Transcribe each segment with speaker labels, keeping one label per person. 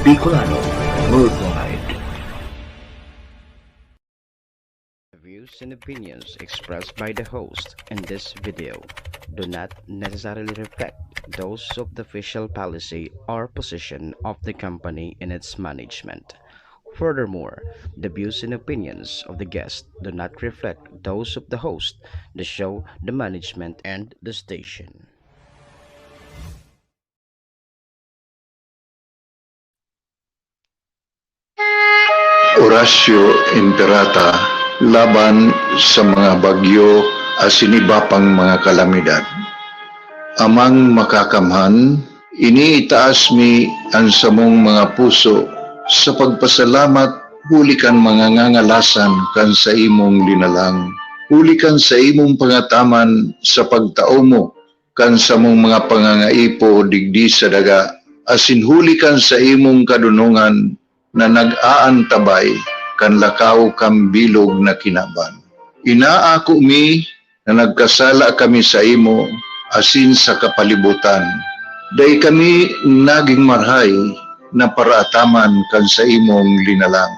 Speaker 1: Bicolano Worldwide.
Speaker 2: The views and opinions expressed by the host in this video do not necessarily reflect those of the official policy or position of the company and its management. Furthermore, the views and opinions of the guest do not reflect those of the host, the show, the management, and the station.
Speaker 3: Horacio Imperata laban sa mga bagyo asinibapang mga kalamidad. Amang makakamhan, iniitaas mi ang samong mga puso sa pagpasalamat hulikan mga ngangalasan kan sa imong linalang. Hulikan sa imong pangataman sa pagtao mo kan sa mong mga pangangaipo digdi sa daga. Asin hulikan sa imong kadunungan na nag-aantabay kan lakaw kang bilog na kinaban. Inaako mi na nagkasala kami sa imo asin sa kapalibutan. Day kami naging marhay na paraataman kan sa imong linalang.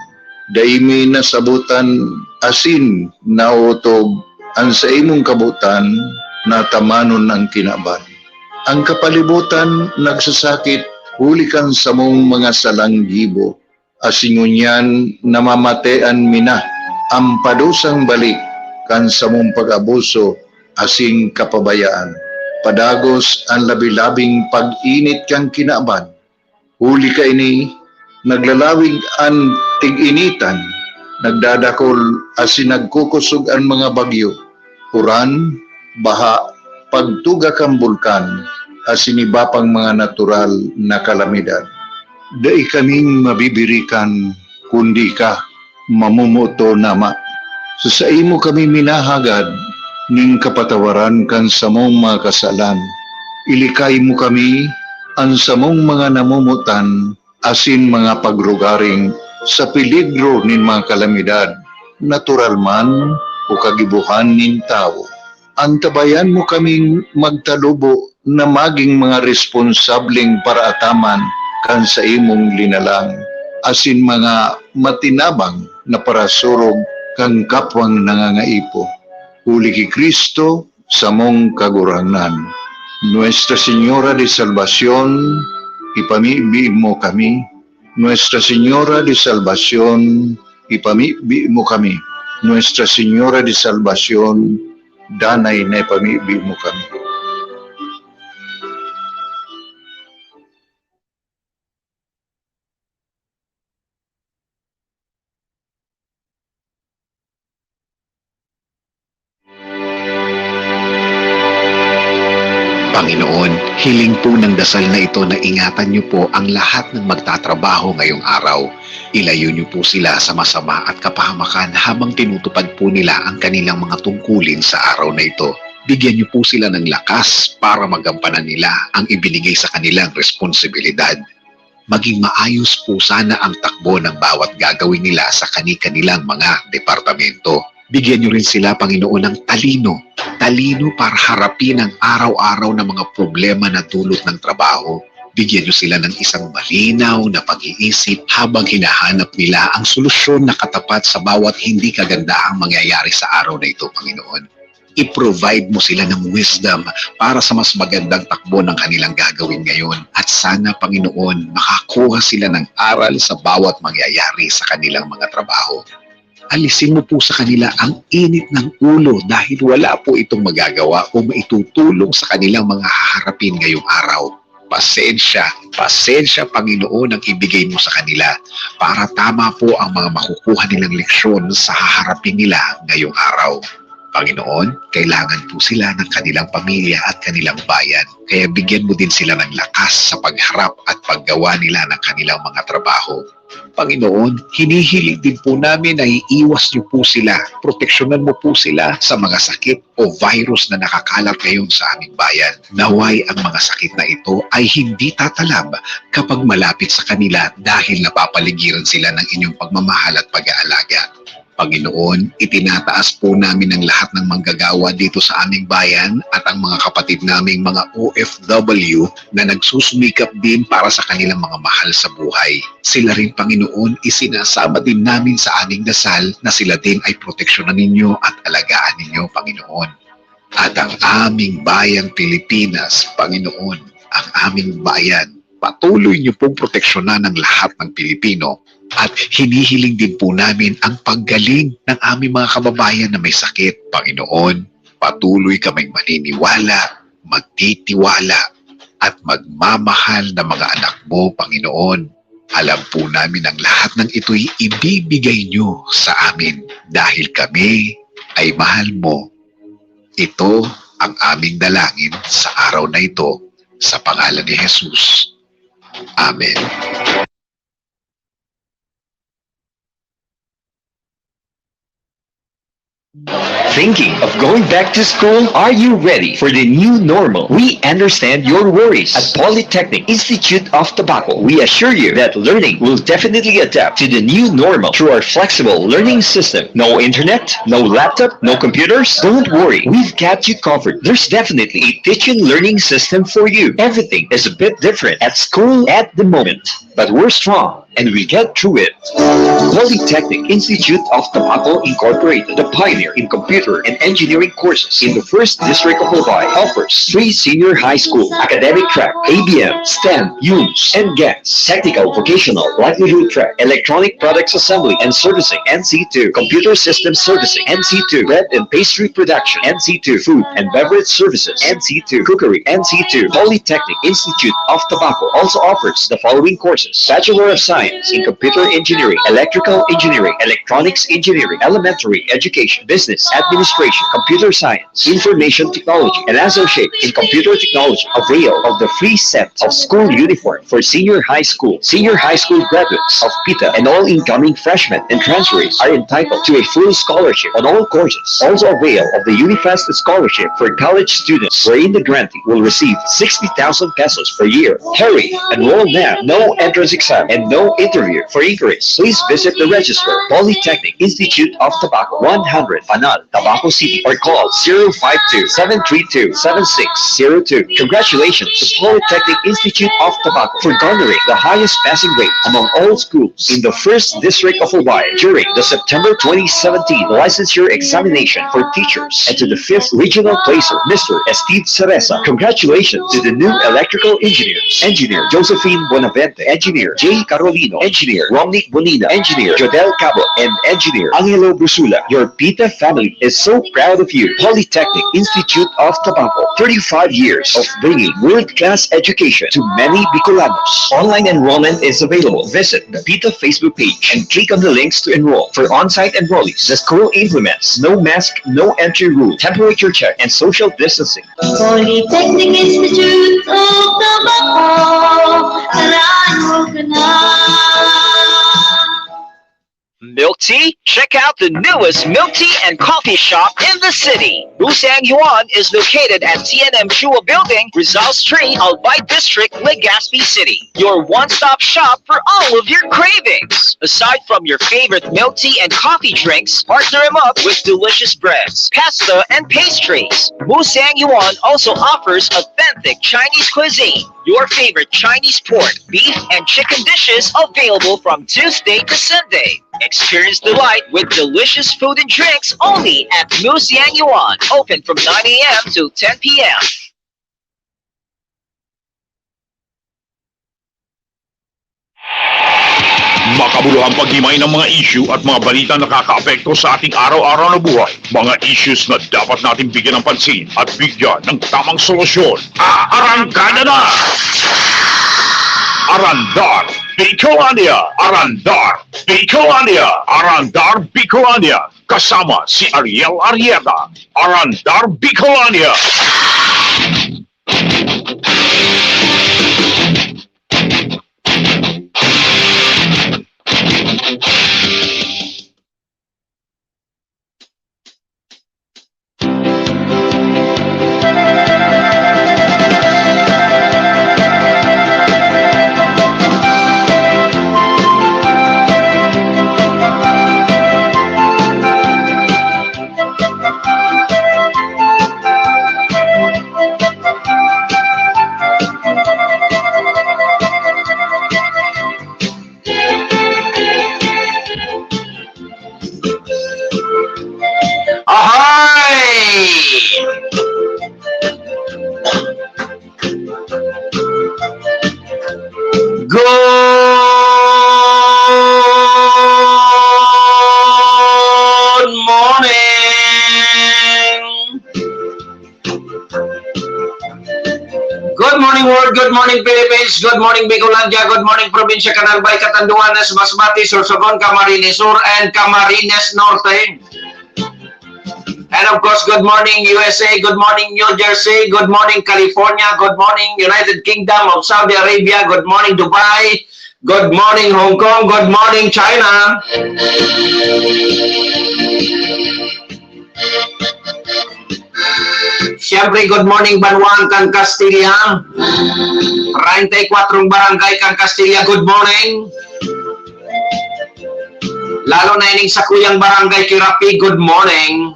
Speaker 3: Day mi nasabutan asin nautob ang sa imong kabutan na tamanon ang kinaban. Ang kapalibutan nagsasakit hulikan sa mong mga salanggibo. Asingunyan namamatean mina ang padusang balik kan sa mong pag-abuso asing kapabayaan. Padagos ang labi-labing pag-init kang kinaban. Huli ka ini, naglalawig ang tig-initan, nagdadakol asin nagkukusog ang mga bagyo. Uran, baha, pagtuga kang bulkan, asinibapang mga natural na kalamidad. Dai kaming mabibirikan kundi ka mamumuto nama. Sa imo kami minahagad ning kapatawaran kan samong mga kasalan. Ilikay mo kami ang samong mga namumutan asin mga pagrugaring sa peligro nin mga kalamidad, natural man o kagibuhan nin tao. Antabayan mo kaming magtalubo na maging mga responsableng paraataman kan sa imong linalang, asin mga matinabang na parasurog kang kapwang nangangaipo. Huli ki Kristo sa mong kaguranan. Nuestra Señora de Salvación, ipamibi mo kami. Nuestra Señora de Salvación, ipamibi mo kami. Nuestra Señora de Salvación, danay na ipamibi mo kami.
Speaker 4: Panginoon, hiling po ng dasal na ito na ingatan niyo po ang lahat ng magtatrabaho ngayong araw. Ilayo niyo po sila sa masama at kapahamakan habang tinutupad po nila ang kanilang mga tungkulin sa araw na ito. Bigyan niyo po sila ng lakas para magampanan nila ang ibinigay sa kanilang responsibilidad. Maging maayos po sana ang takbo ng bawat gagawin nila sa kani-kanilang mga departamento. Bigyan niyo rin sila, Panginoon, ng talino para harapin ang araw-araw na mga problema na dulot ng trabaho. Bigyan niyo sila ng isang malinaw na pag-iisip habang hinahanap nila ang solusyon na katapat sa bawat hindi kagandaang mangyayari sa araw na ito, Panginoon. I-provide mo sila ng wisdom para sa mas magandang takbo ng kanilang gagawin ngayon. At sana, Panginoon, makakuha sila ng aral sa bawat mangyayari sa kanilang mga trabaho. Alisin mo po sa kanila ang init ng ulo dahil wala po itong magagawa o maitutulong sa kanilang mga haharapin ngayong araw. Pasensya, Panginoon, ang ibigay mo sa kanila para tama po ang mga makukuha nilang leksyon sa haharapin nila ngayong araw. Panginoon, kailangan po sila ng kanilang pamilya at kanilang bayan. Kaya bigyan mo din sila ng lakas sa pagharap at paggawa nila ng kanilang mga trabaho. Panginoon, hinihiling din po namin na iiwas niyo po sila, proteksyonan mo po sila sa mga sakit o virus na nakakalat ngayon sa aming bayan. Naway ang mga sakit na ito ay hindi tatalab kapag malapit sa kanila dahil napapaligiran sila ng inyong pagmamahal at pag-aalaga. Panginoon, itinataas po namin ang lahat ng manggagawa dito sa aming bayan at ang mga kapatid naming mga OFW na nagsusumikap din para sa kanilang mga mahal sa buhay. Sila rin, Panginoon, isinasama din namin sa aming dasal na sila din ay proteksyonan ninyo at alagaan ninyo, Panginoon. At ang aming bayan Pilipinas, Panginoon, ang aming bayan, patuloy niyo pong proteksyonan ng lahat ng Pilipino. At hinihiling din po namin ang paggaling ng aming mga kababayan na may sakit. Panginoon, patuloy kaming maniniwala, magtitiwala, at magmamahal na mga anak mo, Panginoon. Alam po namin ang lahat ng ito'y ibibigay nyo sa amin dahil kami ay mahal mo. Ito ang aming dalangin sa araw na ito sa pangalan ni Jesus. Amen.
Speaker 5: Thinking of going back to school? Are you ready for the new normal? We understand your worries. At Polytechnic Institute of Tobacco, we assure you that learning will definitely adapt to the new normal through our flexible learning system. No internet, no laptop, no computers? Don't worry, we've got you covered. There's definitely a teaching learning system for you. Everything is a bit different at school at the moment, but we're strong and we get through it. Polytechnic Institute of Tobacco Incorporated, the pioneer in computer and engineering courses in the first district of Albay, offers 3 senior high school academic track, ABM, STEM, UNS, and GAS, technical vocational livelihood track, electronic products assembly and servicing, NC2, computer system servicing, NC2, bread and pastry production, NC2, food and beverage services, NC2, cookery, NC2. Polytechnic Institute of Tobacco also offers the following courses: Bachelor of Science in Computer Engineering, Electrical Engineering, Electronics Engineering, Elementary Education, Business Administration, Computer Science, Information Technology, and Associate in Computer Technology. Avail of the free set of school uniform for senior high school graduates of PITA, and all incoming freshmen and transferees are entitled to a full scholarship on all courses. Also avail of the Unifast Scholarship for college students, wherein the grantee will receive 60,000 pesos per year. Hurry! Enroll now. No entrance exam and no interview. For inquiries, please visit the register, Polytechnic Institute of Tobacco, 100 Panal, Tabaco City, or call 052-732-7602. Congratulations to Polytechnic Institute of Tobacco for garnering the highest passing rate among all schools in the first district of Albay during the September 2017 licensure examination for teachers, and to the 5th regional placer, Mr. Steve Cereza. Congratulations to the new electrical engineers: Engineer Josephine Bonavente, Engineer J. Carolino, Engineer Romnick Bonina, Engineer Jodel Cabo, and Engineer Angelo Brusula. Your PITA family is so proud of you. Polytechnic Institute of Tobacco, 35 years of bringing world-class education to many Bicolanos. Online enrollment is available. Visit the PITA Facebook page and click on the links to enroll. For on-site enrollees, the school implements no mask, no entry rule, temperature check, and social distancing.
Speaker 6: Polytechnic Institute of Tobacco, alam mo ka na.
Speaker 5: Milk tea? Check out the newest milk tea and coffee shop in the city. Busang Yuan is located at TNM Chua Building, Rizal Street, Albay District, Legazpi City. Your one-stop shop for all of your cravings. Aside from your favorite milk tea and coffee drinks, partner them up with delicious breads, pasta, and pastries. Busang Yuan also offers authentic Chinese cuisine. Your favorite Chinese pork, beef, and chicken dishes available from Tuesday to Sunday. Experience delight with delicious food and drinks only at Musiang Yuan. Open from 9 a.m. to 10 p.m.
Speaker 7: Makabuluhang paghimay ng mga issue at mga balita na nakakaapekto sa ating araw-araw na buhay. Mga issues na dapat natin bigyan ng pansin at bigyan ng tamang solusyon. Arangkada na! Arandar Bicolania! Arandar Bicolania! Arandar Bicolania! Kasama si Ariel Arrieta. Arandar Bicolania!
Speaker 8: good morning Philippines, good morning Bicolandia, good morning Provincia Canalbay, Catanduanes, Masbate, Sorsogon, Camarines Sur, and Camarines Norte. And of course, good morning USA, good morning New Jersey, good morning California, good morning United Kingdom of Saudi Arabia, good morning Dubai, good morning Hong Kong, good morning China. Siyempre, good morning Banwang kang Castilla. 34 barangay kang Castilla, good morning. Lalo na ining sa kuyang barangay Kirapi, good morning.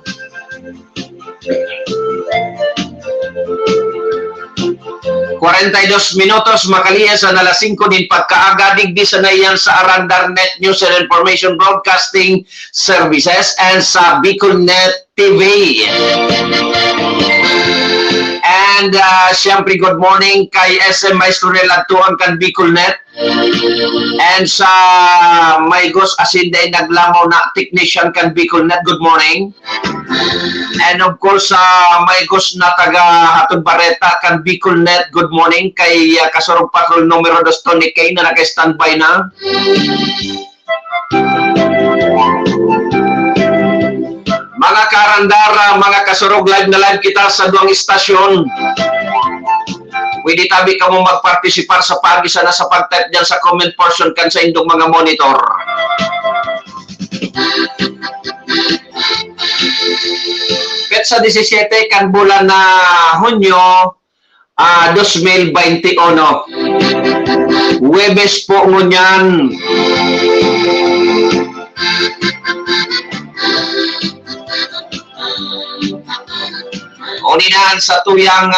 Speaker 8: Minutos makaliya sa alas 5 din pagkaaga digdi sa naiyan sa Arandar Net News and Information Broadcasting Services and sa BicolNet TV. And siyempre good morning kay SM Maestro Relatuan kan BicolNet. And sa Maygos Asinday naglamaw na technician kan BicolNet, good morning. And of course sa Maygos na taga Hatod Bareta kan BicolNet, good morning kay Kasurog Patrol numero 2 Tony K na naka-standby na. Mga karandara, mga kasurog, live na live kita sa duang istasyon. Pwede tabi ka mo magpartisipar sa pag-isa na sa pag-type dyan sa comment portion kan sa indong mga monitor. Petsa 17 kan bulan na Hunyo 2021. Huwebes po ngunyan. Uninaan sa tuyang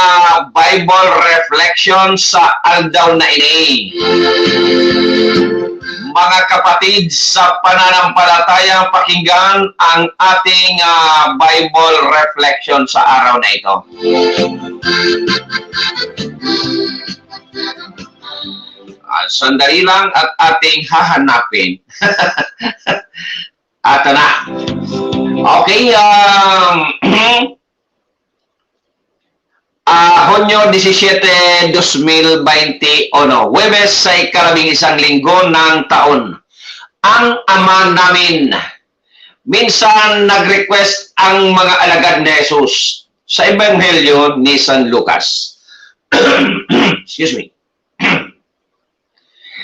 Speaker 8: Bible reflection sa aldaw na ini. Mga kapatid sa pananampalataya, pakinggan ang ating Bible reflection sa araw na ito. Sandali lang at ating hahanapin. Ato na. Okay, Hunyo 17, 2021, Huwebes sa ikalabing isang linggo ng taon. Ang Ama namin. Minsan nag-request ang mga alagad ni Jesus sa Ebanghelyo ni San Lucas. Excuse me.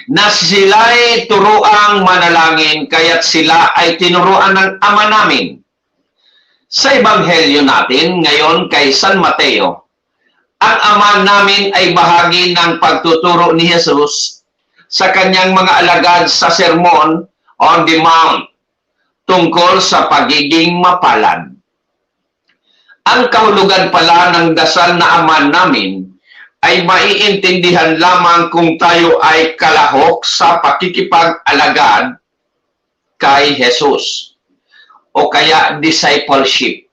Speaker 8: Na sila'y turuang manalangin, kaya't sila ay tinuruan ng Ama namin. Sa Ebanghelyo natin ngayon kay San Mateo, ang Ama namin ay bahagi ng pagtuturo ni Jesus sa kanyang mga alagad sa Sermon on the Mount tungkol sa pagiging mapalad. Ang kahulugan pala ng dasal na Ama namin ay maiintindihan lamang kung tayo ay kalahok sa pakikipag-alagad kay Jesus o kaya discipleship.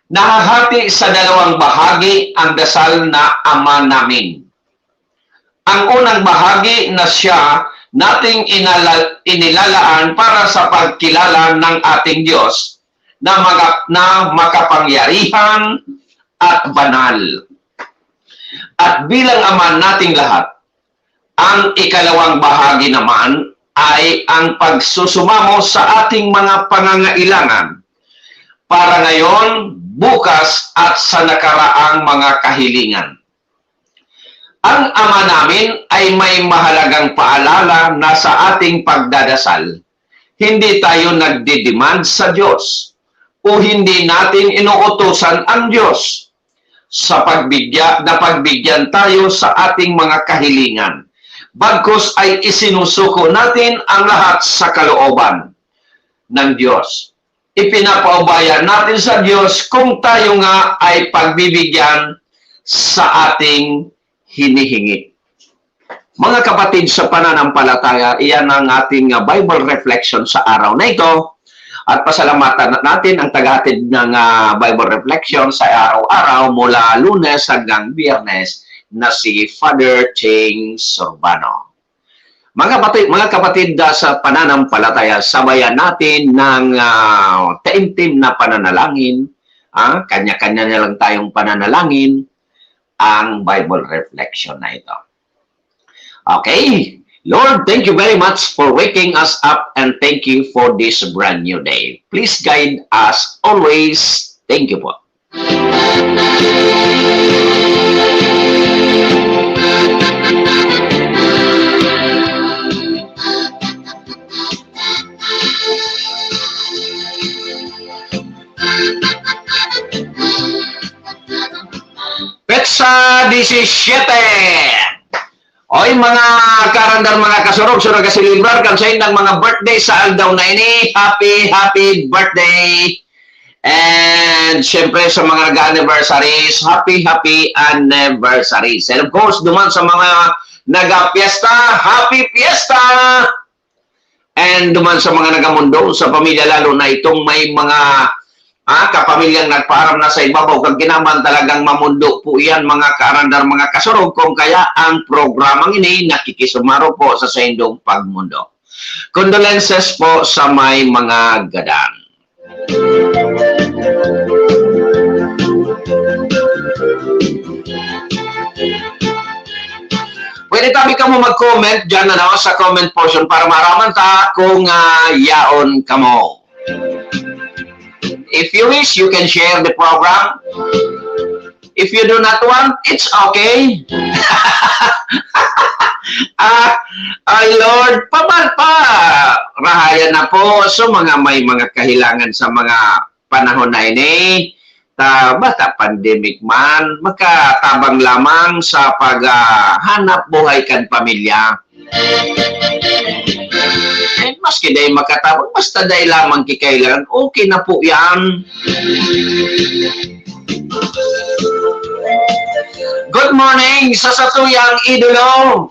Speaker 8: Nahahati sa dalawang bahagi ang dasal na Ama namin. Ang unang bahagi na siya nating inilalaan para sa pagkilala ng ating Diyos na makapangyarihan at banal. At bilang Ama nating lahat, ang ikalawang bahagi naman ay ang pagsusumamo sa ating mga pangangailangan para ngayon, bukas at sa nakaraang mga kahilingan. Ang Ama namin ay may mahalagang paalala na sa ating pagdadasal. Hindi tayo nagdidemand sa Diyos o hindi natin inuutosan ang Diyos sa pagbigyan tayo sa ating mga kahilingan. Bagkus ay isinusuko natin ang lahat sa kalooban ng Diyos. Ipinapaubaya natin sa Diyos kung tayo nga ay pagbibigyan sa ating hinihingi. Mga kapatid sa pananampalataya, iyan ang ating Bible reflection sa araw na ito. At pasalamatan natin ang tagahatid ng Bible reflection sa araw-araw mula Lunes hanggang Biyernes na si Father Ching Sorbano. Mga kapatid sa pananampalataya, sabayan natin ng taimtim na pananalangin. Kanya-kanya na lang tayong pananalangin ang Bible reflection na ito. Okay, Lord, thank you very much for waking us up and thank you for this brand new day. Please guide us always. Thank you po. Petsa 17. Oy mga karandar, mga kasurog, surag kasilibrar kansayin ng mga birthday sa aldaw na ini. Happy birthday! And syempre sa mga nag-anniversaries, happy anniversaries. And of course, duman sa mga nag-fiesta, happy fiesta! And duman sa mga nagamundo, sa pamilya lalo na itong may mga kapamilyang nagpaaram na sa ibabaw, kag ginaman talagang mamundo po yan mga kaarandar, mga kasurog, kung kaya ang programang ini nakikisumaro po sa indong pagmundo. Condolences po sa may mga gadan. Pwede tabi ka mo mag-comment dyan sa comment portion para maraman ta kung yaon ka mo. If you wish, you can share the program. If you do not want, it's okay. Ay Lord, rahayan na po. So mga may mga kahilangan sa mga panahon na ini. Basta pandemic man, makatabang lamang sa paghanap buhay kan pamilya. And maski day makatabang, basta day lamang kikailangan, okay na po yan. Good morning sa satuyang idolo.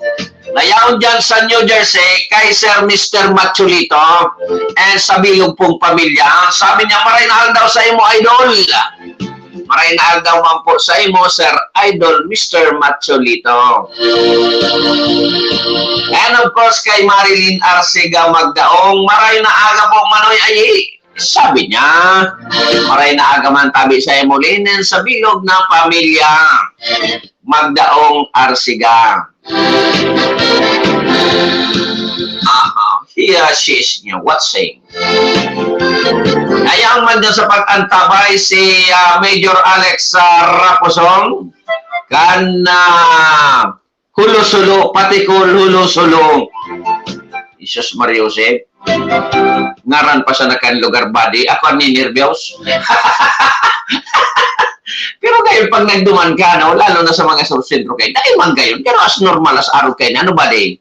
Speaker 8: Nayaon dyan sa New Jersey kay Sir Mr. Machulito and sa bilog pong pamilya. Sabi niya, maray na daw sa imo, idol. Maray na daw man po sa imo, Sir Idol Mr. Machulito. And of course, kay Marilyn Arcega Magdaong, maray na aga po manoy ay sabi niya, maray na aga man tabi sa imo linen sa bilog na pamilya. Magdaong Arcega. Here she is niya. What's saying? Ayaw man dyan sa pag-antabay si Major Alex Raposong kan hulusulo, pati ko hulusulo. Jesus Maria Jose. Ngaran pa sa nakan lugar body. Ako ni nervyos. Pero kayo pag nagduman ka, no, lalo na sa mga sentro kayo, dahil man kayo, pero as normal as araw kayo, ano ba din?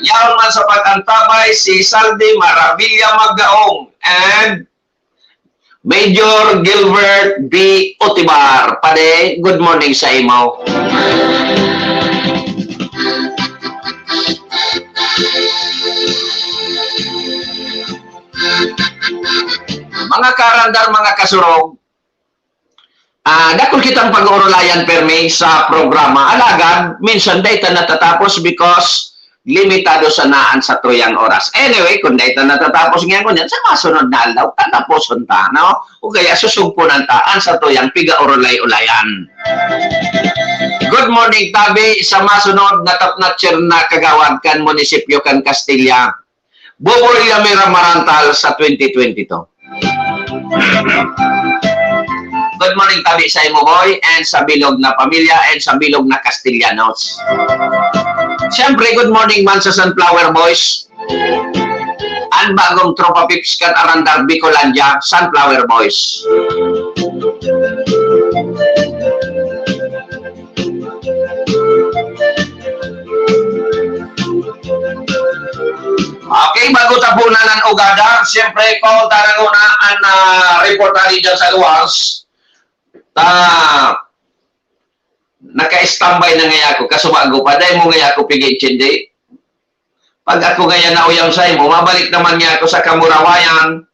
Speaker 8: Yaon man sa pag-antabay si Saldi Maravilla Magdaong and Major Gilbert B. Otibar. Pade, good morning sa imo. Mga karandar, mga kasurog, dakol kitang pag-uurulayan permi sa programa. Alagad, minsan data natatapos because limitado sa naan sa tuyang oras. Anyway, kung data natatapos ngayon ko niyan, sa masunod na aldaw, tataposon ta, no? O kaya susugpunan taan sa tuyang piga-urulay-ulayan. Good morning, tabi, sa masunod na tapnatcher na kagawad kan munisipyo kan Castilla. Boboy Lamira Marantal sa 2022. Good morning tabi sa imo boy and sa bilog na pamilya and sa bilog na Castellanos. Siyempre, good morning man sa Sunflower Boys. Ang bagong tropa pips kan Arandar Bicolandia, Sunflower Boys. Okay, bago tapunan ng ugada, siyempre ko taranguna ang reportari dyan sa luwas. Naka-standby na ngayon ako, kasumago pa, dahil mo ngayon ako pigit-chindi. Pag ako ngayon na uyang sa imo, mabalik naman niya ako sa Kamurawayan.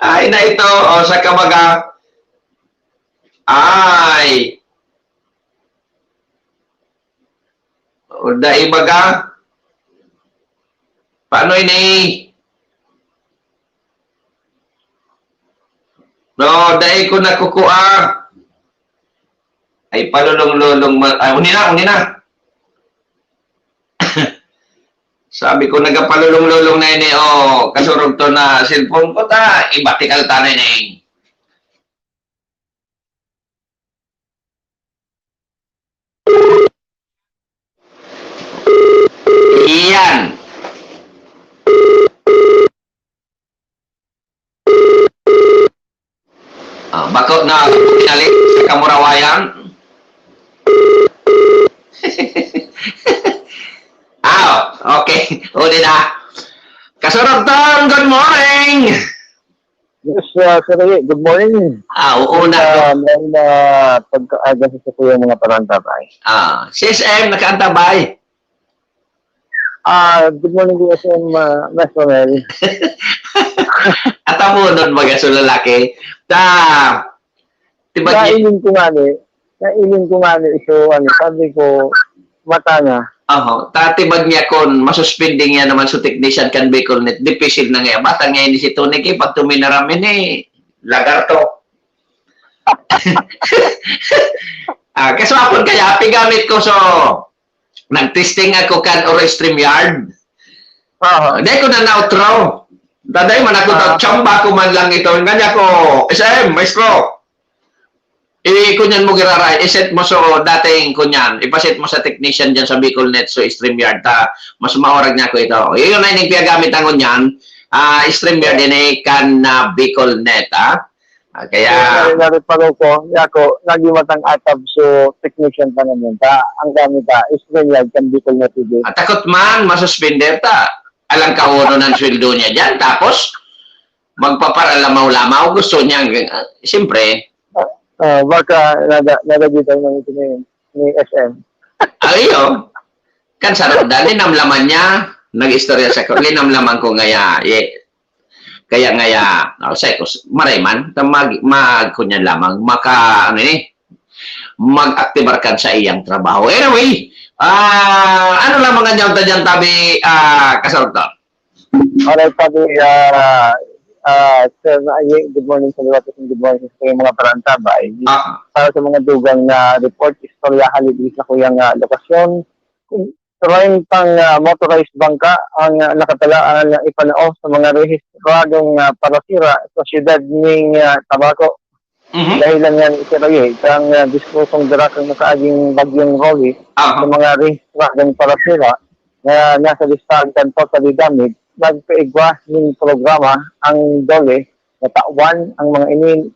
Speaker 8: Ay, na ito, o sa Kabaga. Ay. O daibaga. Paano ini? No, dahil ko nakukuha. Ay, palulong-lulong. Uni na. Sabi ko, nagapalulong-lulong na ini, kasurog to na cellphone ko ta, ibatikal ta na ini. Iyan. Bako na pinalik sa kamurawayan. Okay. Uli na. Kasurugtong, good morning!
Speaker 9: Yes, Sir Ray, good morning.
Speaker 8: Una.
Speaker 9: Meron na pagkaaga sa po yung mga parantabay.
Speaker 8: CSM, nakaantabay.
Speaker 9: Good morning, DSM, Mas Romel.
Speaker 8: At mo nun mga sulalaki. Diba,
Speaker 9: Nailin ko nga ni, so, sabi ko, mata na.
Speaker 8: tatibag niya kon masuspending niya naman sa technician kan Bicol net dipisil na nga bata nga ini si Tony kay pag tuminaramin lagarto. Kasi apon kaya gamit ko so nag-testing ako kan or StreamYard. Dahil ko na na-outro. Daday man ako chamba ko man lang ito. Ganyan ko, SM, maestro. Kunyan mo giraray, iset mo so dating kunyan, ipaset mo sa technician dyan sa Bicol Net so StreamYard mas maorag niya ko ito. Yun na yung piyagamit ang kunyan, StreamYard din kan Bicol Net, Kaya...
Speaker 9: Nariparo ko, yako, nagimatang atab so technician pa naman ang gamit StreamYard kan Bicol Net TV.
Speaker 8: Takot man, masuspender alang kauno ng sweldo niya dyan, tapos magpaparalamaw-lamaw, gusto niya, siyempre,
Speaker 9: Baka nagagitay ng ito ni SM.
Speaker 8: Ayo. Kan sarap dali namlaman niya, nag-istorya sa ko. Linamlaman ko ngaya. Kaya ngaya, say ko marayman kunyan lamang mag-aktibar kan sa iyang trabaho. Anyway, ano lamang nga niya dyan tabi kasarap to?
Speaker 9: Alright, sabi, Sir, good morning sa liwat at good morning sa mga parantabay. Para sa mga dugang na report, istorya halibis na kuyang lokasyon. Trying pang motorized bangka ang nakatalaan na ipanao sa mga rehistradong parasira sa siyudad ng Tabaco. Dahil lang yan isiraye, ang diskusong darakang nakaaging bagyong Rolly sa mga rehistradong parasira na nasa listahan kan totally damaged. Nagpaigwa ng programa ang DOLE na tawan ang mga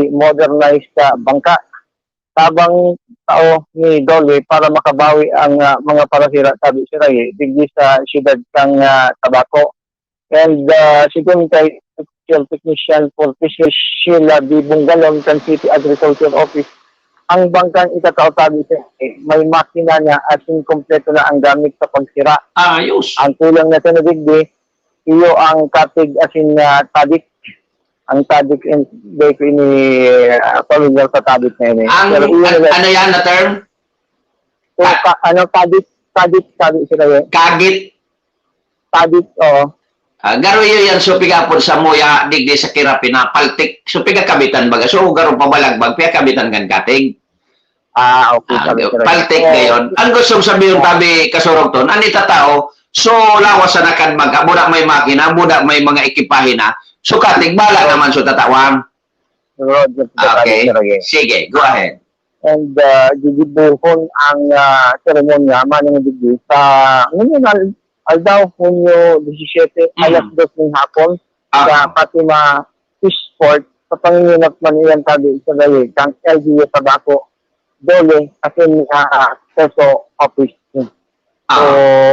Speaker 9: modernized bangka tabang tao ni DOLE para makabawi ang mga parasira sabi si Ray digdi sa siyudad kang Tabaco. And sigun kay technician for fisheries Sheila B. Bungalon kan City Agriculture Office, ang bangkang ikataw-tabi siya, may makina niya at inkompleto na ang gamit sa pagsira.
Speaker 8: Ayos.
Speaker 9: Ang kulang na sa nadigdi, iyo ang katig asin tadik. Ang tadik hindi ko ini pamilyar sa tadik na yun.
Speaker 8: Ano yan na term?
Speaker 9: Tadik sila yun.
Speaker 8: Kagit.
Speaker 9: Tadik, oo.
Speaker 8: Garo yan so pigapon sa muya digdi sa kirapi na paltik so piga baga so garo pabalagbag piga kabitan kan katig.
Speaker 9: Okay.
Speaker 8: Paltik ngayon. Ang gusto sabihin tabi kasurogton, anita tao, so lawas na kan maga, budak may makina, budak may mga ekipahe na, so katig bala naman so tatawan. Okay, sige, go ahead.
Speaker 9: And gigibuhon ang seremonya manang digdi sa ngayon aldaw Hunyo 17 alas 2 ng hapon sa Fatima Fishport sa panginginap man iyan tabi sa dayi kang LGU Tabaco DOLE asin Peso Office. So,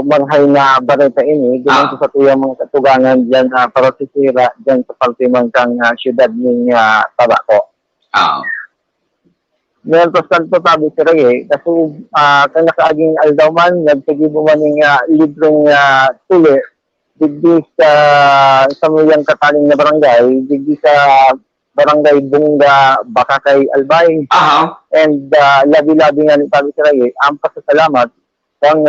Speaker 9: marhay na bareta ini, ganun sa tuyang mga katugangan dyan para sisira dyan sa Paltimang kang siyudad ng Tabaco. Meron pa santo tabi si Ray, kasi kang nakaaging aldawman, nagsagibo man ng librong tuli, digdi sa samuyang kataling na barangay, digdi sa barangay Bunga, Bakakay, Albay. And labi-labi nga ni tabi si Ray, ang pasasalamat kang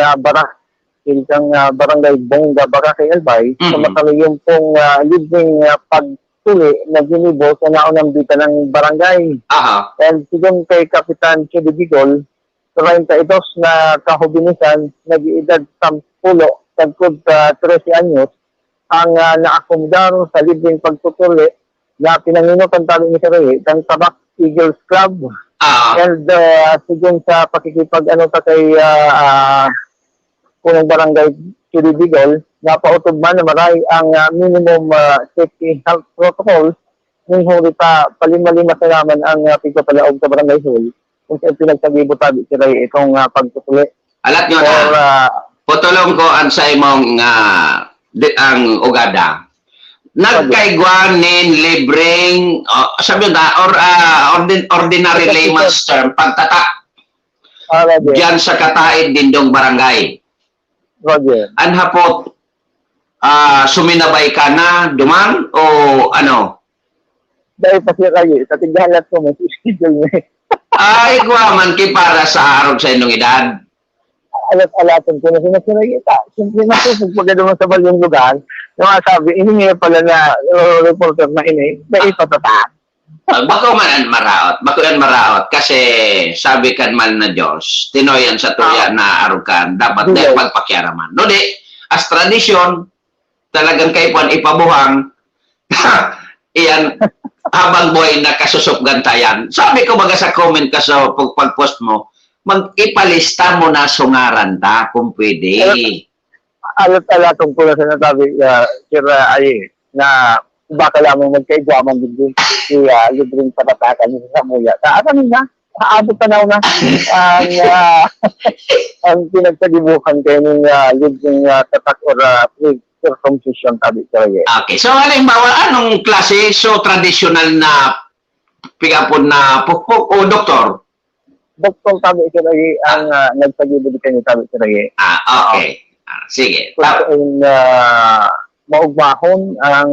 Speaker 9: barangay Bunga, Bakakay, Albay, sa mataluyong pong libreng pagtutuli na ginibo sa naunang bita ng barangay.
Speaker 8: Aha.
Speaker 9: And sigon kay Kapitan Chidi Bigol, 32 na kahubinisan, nag-iedad 10 tagkod sa 13 anyos, ang naakomodar sa libreng pagtutuli na pinanginutan tali ni Saray, ng Tabak Eagles Club. And sigon sa pakikipag kay punong barangay Chidi Bigol, napautog man na maray ang minimum safety health protocol ng huli pa palima-lima sa naman ang pagpapalaog sa barangay hall kung saan pinagsagibo tabi sila itong pagtutuli.
Speaker 8: Alat nyo na, putulong ko ang sa imong ang ugada. Nagkaigwan nin libreng, sabi na, ordinary layman's term, pagtatak diyan sa Kataid Dindong Barangay.
Speaker 9: Roger.
Speaker 8: Anhapot, suminabay ka na, duman, o ano?
Speaker 9: Dahil pa siya kayo, sa tighalat ko, may schedule na
Speaker 8: Ay, man ki para sa araw sa inyong edad.
Speaker 9: alat-alatan ko na sinasirayita. Siyempre na po, pagpagdaman sa balyong lugar, yung sabi, iningi pala na reporter na na ipatatak.
Speaker 8: Bako man ang maraot, kasi sabi kan man na Diyos, tinoyan sa tuya na arukan, dapat na pagpakyaraman. No di, as tradisyon, talagang kayo po ipabuhang, iyan, habang buhay na kasusop gantayan. Sabi ko baga sa comment ka sa pagpost mo, mag-ipalista mo na sungaran ta kung pwede.
Speaker 9: Alat-alatong ko na sinasabi, Sir Ay, na baka lamang magkaigwaman din libreng patatakan sa Muya. Ano na, haabot tanaw na ang pinagsagibukan kayo ng libreng tatak or circumcision tabi talaga.
Speaker 8: Okay, so halimbawa, anong klase? So, traditional na pigapon na pukpuk o doktor?
Speaker 9: Doktor tabi talaga ang nagsagibod kayo tabi talaga.
Speaker 8: Okay. Sige.
Speaker 9: Kung maugmahon ang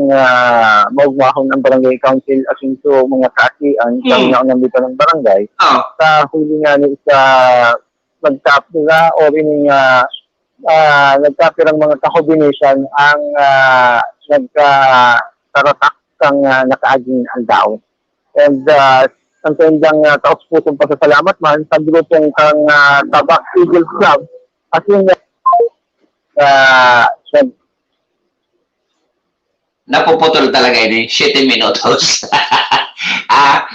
Speaker 9: barangay council asunto mga kakian sa naunang dito ng barangay sa huli nga ni sa nagkapira o rin nagkapirang mga kahobination ang nagkaratak kang nakaaging aldaw. And ang tendang taos-pusong pasasalamat man sa grupong kang Tabak Eagles Club as yung
Speaker 8: napuputol talaga ini 7 minutos.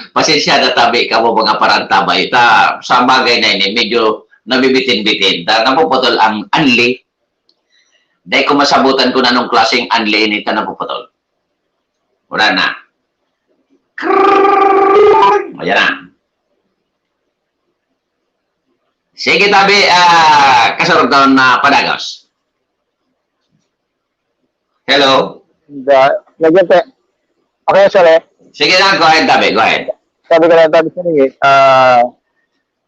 Speaker 8: Pasensya na tabi ka mo mga parantabay. Sa bagay na ini, medyo nabibitin-bitin. Napuputol ang anli. Dahil kung masabutan ko na nung klaseng anli ini, napuputol. Wala na. Ayan na. Sige tabi, kasunod daw na Padagos. Hello?
Speaker 9: Nagyante. Okay, sir.
Speaker 8: Sige na, go ahead, Tabi. Go ahead.
Speaker 9: Sabi ko lang tabi sa niyo,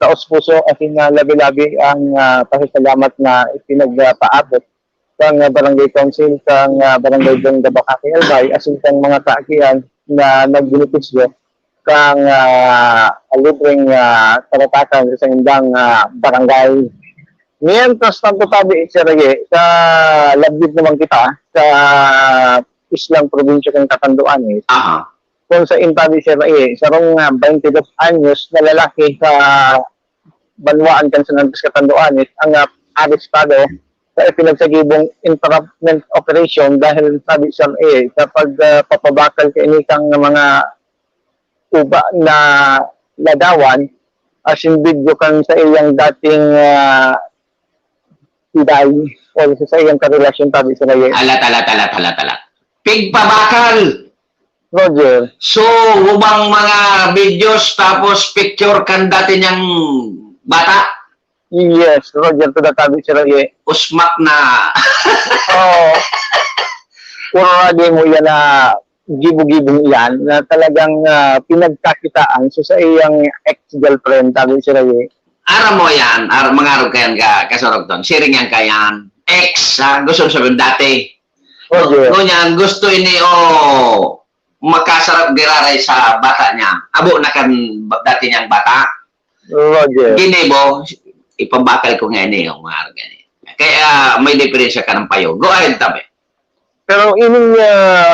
Speaker 9: taos-puso at labi-labi ang pasasalamat na ipinagpaabot ng barangay council ng barangay ng Dabakaki Albay asin kang mga kaakian na nagbenepisyo kang libreng karatakan sa indang barangay. Ngayon, tapos tanto tabi sa labdib naman kita sa Islang Probinsya ng Catanduanes. Kung sa intabi siya sarong 22 anyos na lalaki sa Banwaan kan sa Catanduanes ang arestado sa ipinagsagibong entrapment operation dahil sabi siya sa pagpapabakal kay inikang mga uba na ladawan as in video kan sa iyang dating iday o sa iyang karelasyon tabi sa ngayon.
Speaker 8: Alat. Pigpabakal.
Speaker 9: Roger.
Speaker 8: So, ubang mga videos tapos picture kan dati niyang bata?
Speaker 9: Yes, Roger, to tabi sa ngayon.
Speaker 8: Usmak na.
Speaker 9: Puro mo yan na gibo-gibong yan na talagang pinagkakitaan sa iyang ex-girlfriend tabi sa ngayon.
Speaker 8: Aram mo yan, mangarap kayan kasorog doon. Sharing yan kayan. Ex, gusto sabihin dati. Ngunyan, gusto ini makasarap giraray sa bata niya. Abo na kan dati niyang bata.
Speaker 9: Roger.
Speaker 8: Ginebo, ipabakal ko nga ini yung mga ganyan. Kaya may diferensya ka ng payo. Go ahead, Tabi.
Speaker 9: Pero ining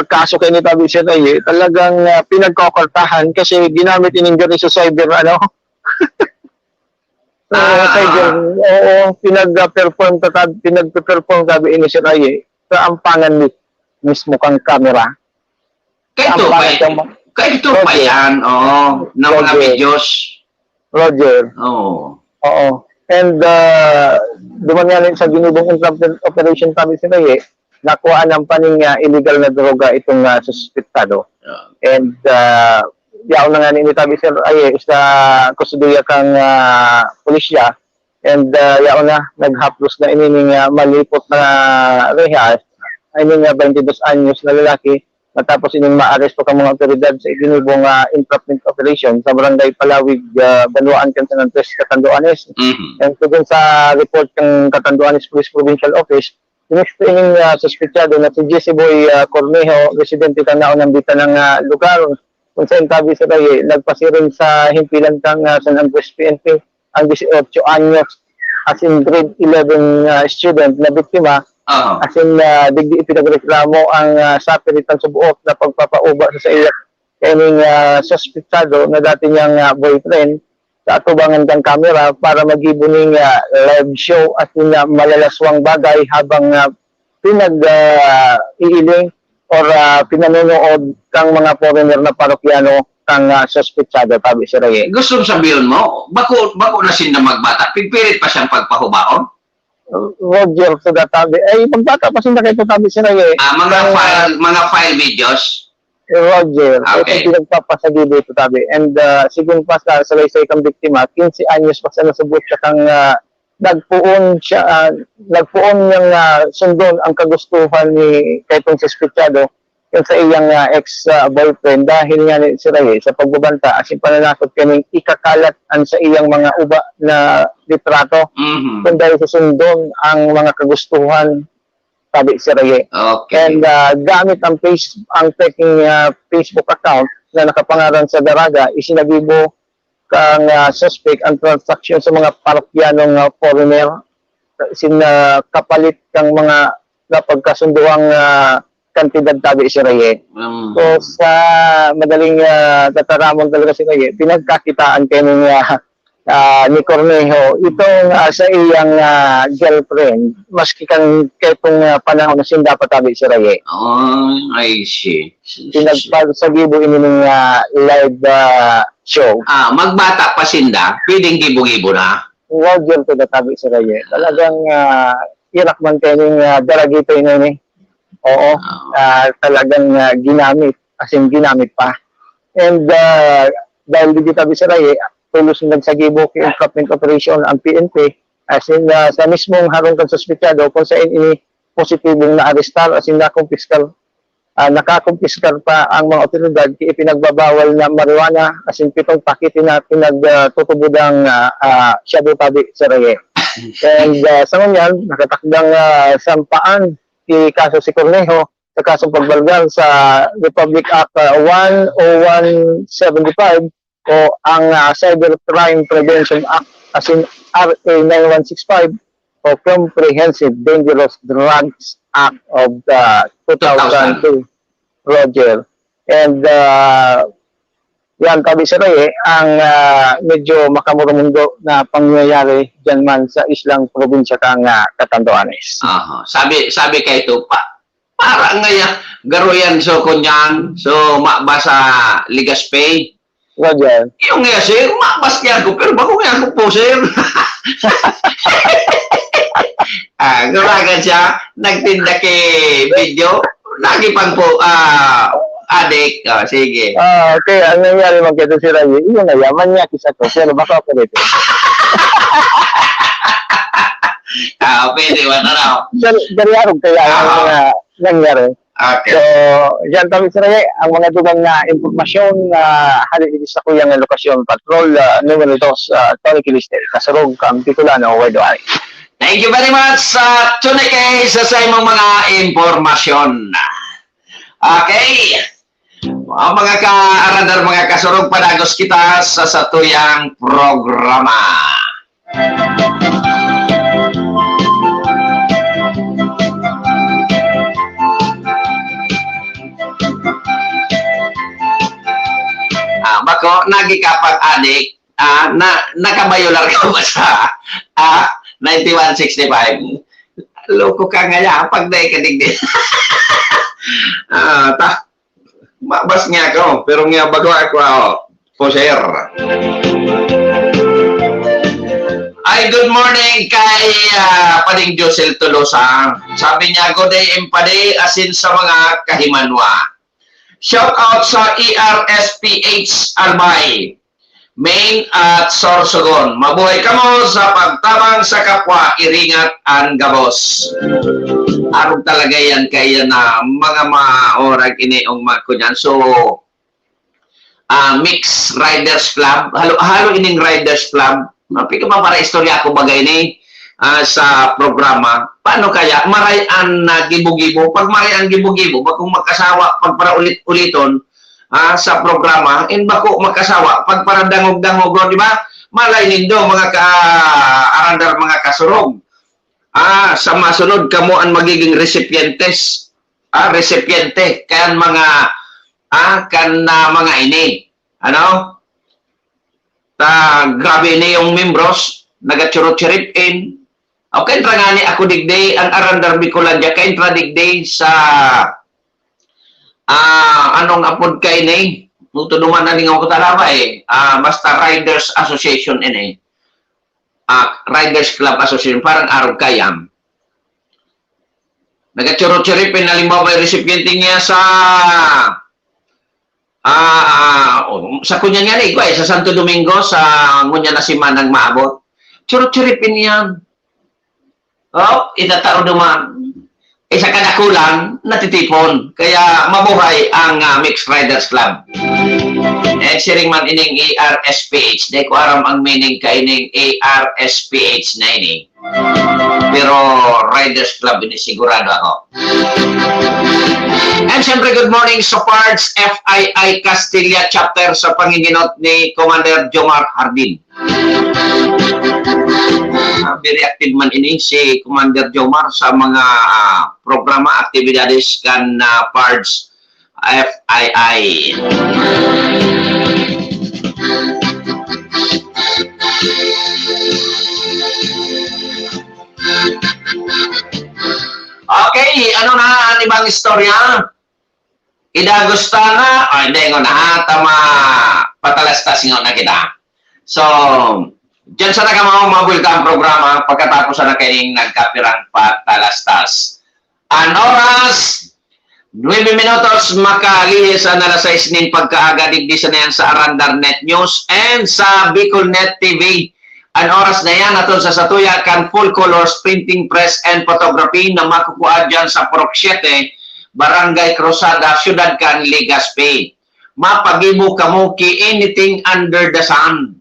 Speaker 9: kaso kay ni Tabi Siraye, talagang pinagkokortahan kasi ginamit ining diri sa cyber, ano? Cyber, oo, pinag-perform Tabi ini Siraye sa ampangan mismo kang camera.
Speaker 8: Kahit pa yan, ng mga videos.
Speaker 9: Roger.
Speaker 8: Oo.
Speaker 9: Oo. And duman nga sa ginubong entrapment operation Tabi Siraye, nakuha ng paning illegal na droga itong suspectado. And yaw na nga ni Tabi Siraye sa kusuduya kang pulisya. And yaw na naghaplos na inining malipot na rehas. I mean 22 anyos na lalaki. Matapos ining maaresto kang mga otoridad sa iginubong entrapment operation sa Barangay Palawig, Banuan, San Andres, Catanduanes. And doon sa report ng Catanduanes Police Provincial Office, ining suspectado na si Jesse Boy Cornejo, residente ka na nambita ng lugar kung saan Tabi Siraye, nagpasirin sa himpilan kang San Andres PNP ang 18 anyos as in grade 11 student na biktima. As in, digdi ipinagreklamo ang sapiritan sa buok na pagpapauba sa iya kaning suspectado na dati niyang boyfriend sa atubangan kang camera para magibuning live show at malalaswang bagay habang pinag-iiling or pinanunood kang mga foreigner na parokyano kang suspectado Tabi Siraye.
Speaker 8: Gusto sabihin mo, bako na sinda magbata, pigpirit pa siyang pagpahubaon?
Speaker 9: Roger sa Tabi. Ay, pagbata pa sinda kayo Tabi Siraye.
Speaker 8: Mga file videos?
Speaker 9: Roger.
Speaker 8: Okay.
Speaker 9: Ito pinagpapasagibo ito Tabi. And sigun pa sa salaysay kang biktima, 15 anyos pa sa nasabot siya kang nagpuon niyang sundon ang kagustuhan ni kaytong suspectado yung sa iyang ex-boyfriend dahil nga ni Siraye sa pagbabanta as in pananakot kaning ikakalat ang sa iyang mga uba na litrato kung dahil sa sundon ang mga kagustuhan Tabi Siraye.
Speaker 8: Okay.
Speaker 9: And gamit ang taking Facebook account na nakapangalan sa Daraga, isinabibo kang suspect ang transaction sa mga parokyanong foreigner kapalit kang mga napagkasunduang kantidad Tabi Siraye. So sa madaling tataramon talaga Siraye, pinagkakitaan kayo ni Cornejo itong sa iyang girlfriend maski kang ketong panahon na sinda pa Tabi Siraye.
Speaker 8: I see.
Speaker 9: Pinagpasagibo ini ng live show.
Speaker 8: Magbata pa sinda, pwedeng gibo-gibo na.
Speaker 9: Roger to the Tabi Siraye. Talagang irak man kayo daragito ini. Oo, talagang ginamit, as in ginamit pa. And dahil di Tabi Siraye, tulos nagsagibo kay entrapment operation ang PNP, as in sa mismong harong kang suspectado kung saan ini positibong na-arestar, as in nakakumpiskar pa ang mga otoridad kaya pinagbabawal na marijuana, as in 7 pakete na pinagtutubudang shabu Tabi Siraye. And sa ngunyan, nakatakdang sampaan kaso si Cornejo sa kasong pagbalgar sa Republic Act 10175 o ang Cybercrime Prevention Act as in RA 9165 o Comprehensive Dangerous Drugs Act of 2002. Roger. And yan Tabi Siraye ang medyo makamurumundo na pangyayari dyan man sa islang probinsya kang Catanduanes.
Speaker 8: Sabi kay ito pa, parang nga garuyan so kunyan, so mabasa Ligaspay.
Speaker 9: Roger.
Speaker 8: Yung nga sir, mabas niya ako, pero bako nga ako po sir. Guragan siya, nagtinda kay video, lagi pang po, adik, sige.
Speaker 9: Okay, ang nangyari magkita si Rayi, yun na yaman niya kisa ko, pero baka ako dito.
Speaker 8: Pwede, wala na.
Speaker 9: Dariyarog kaya ang mga nangyari.
Speaker 8: Okay.
Speaker 9: So, dyan kami si Rayi, ang mga dugang na impormasyon na halililis sa kuyang lokasyon patrol, numero 2, Tony Kilistel, Kasarog, Kampikulano, Wedoay.
Speaker 8: Thank you very much, Tunike, sa imong mga impormasyon. Okay. Mga ka-arandar, mga kasurog, panagos kita sa satuyang programa. nagikapag-adik, nakabayular ka ba sa 9165? Loko ka nga ya, pag dahi ka digdi. Mabas nga ako, pero nga bago ako, po sir. Ay, good morning kay Pading Josel Tolosa. Sabi niya, good day empade asin sa mga kahimanwa. Shout out sa ERSPH Albay, Main at Sorsogon. Mabuhay ka mo sa pagtabang sa kapwa, iringat ang gabos. Arog talaga yan kaya na mga maorag iniong makunyan. So, Mix Riders Club, halo ining Riders Club. Mapika pa para istorya ako bagay ni sa programa. Paano kaya marayan na gibo-gibo? Pag marayan gibo-gibo, bakong magkasawa pag para ulit-uliton sa programa, bako magkasawa pag para dangog-dangog, di ba? Malay nindo mga arandar, mga kasurog. Sa masunod kamo ang magiging recipientes, recipiente kan mga mga ini. Ano? Grabe ni yung membros, nagachurot-chiripin. Okay, trangani ako digday ang arandar Bicolandia, kay intra digday sa anong apod kay ni tutuduman na lingaw ko talaga basta Riders Association ini. Riders Club Association, parang araw kayam. Nagachurot-chiripin, halimbawa yung recipiente niya sa kunya nga ni, sa Santo Domingo, sa ngunya na si Manang maabot. Churot-chiripin yan. Itatao naman. Sa kadakulang, natitipon. Kaya mabuhay ang Mixed Riders Club. Siring man ining ARSPH. Di ko aram ang meaning ka ining ARSPH na ini. Pero Riders Club, ini sigurado ako. And siyempre, good morning sa Parts FII Castilla chapter sa panginginot ni Commander Jomar Hardin. Very active man ini si Commander Jomar sa mga programa, aktibidades kan Parts FII. Okay, ano na ang ibang istorya? Idagusta na, hindi nga na, tama, patalastas nga na kita. So, dyan sa nakamamabulka ang programa, pagkatapos na kayong nagkapirang patalastas. Ang oras, 9 minutos, makalihis ang alas 6 nin pagkaaga, digdisa na yan sa Arandar Net News and sa Bicol Net TV. Ang oras na yan, atol sa Satuya, kan full colors, printing press and photography na makukuha dyan sa Porok 7, Barangay Cruzada, Ciudad Can, Legazpi. Mapagibo ka mo ki anything under the sun.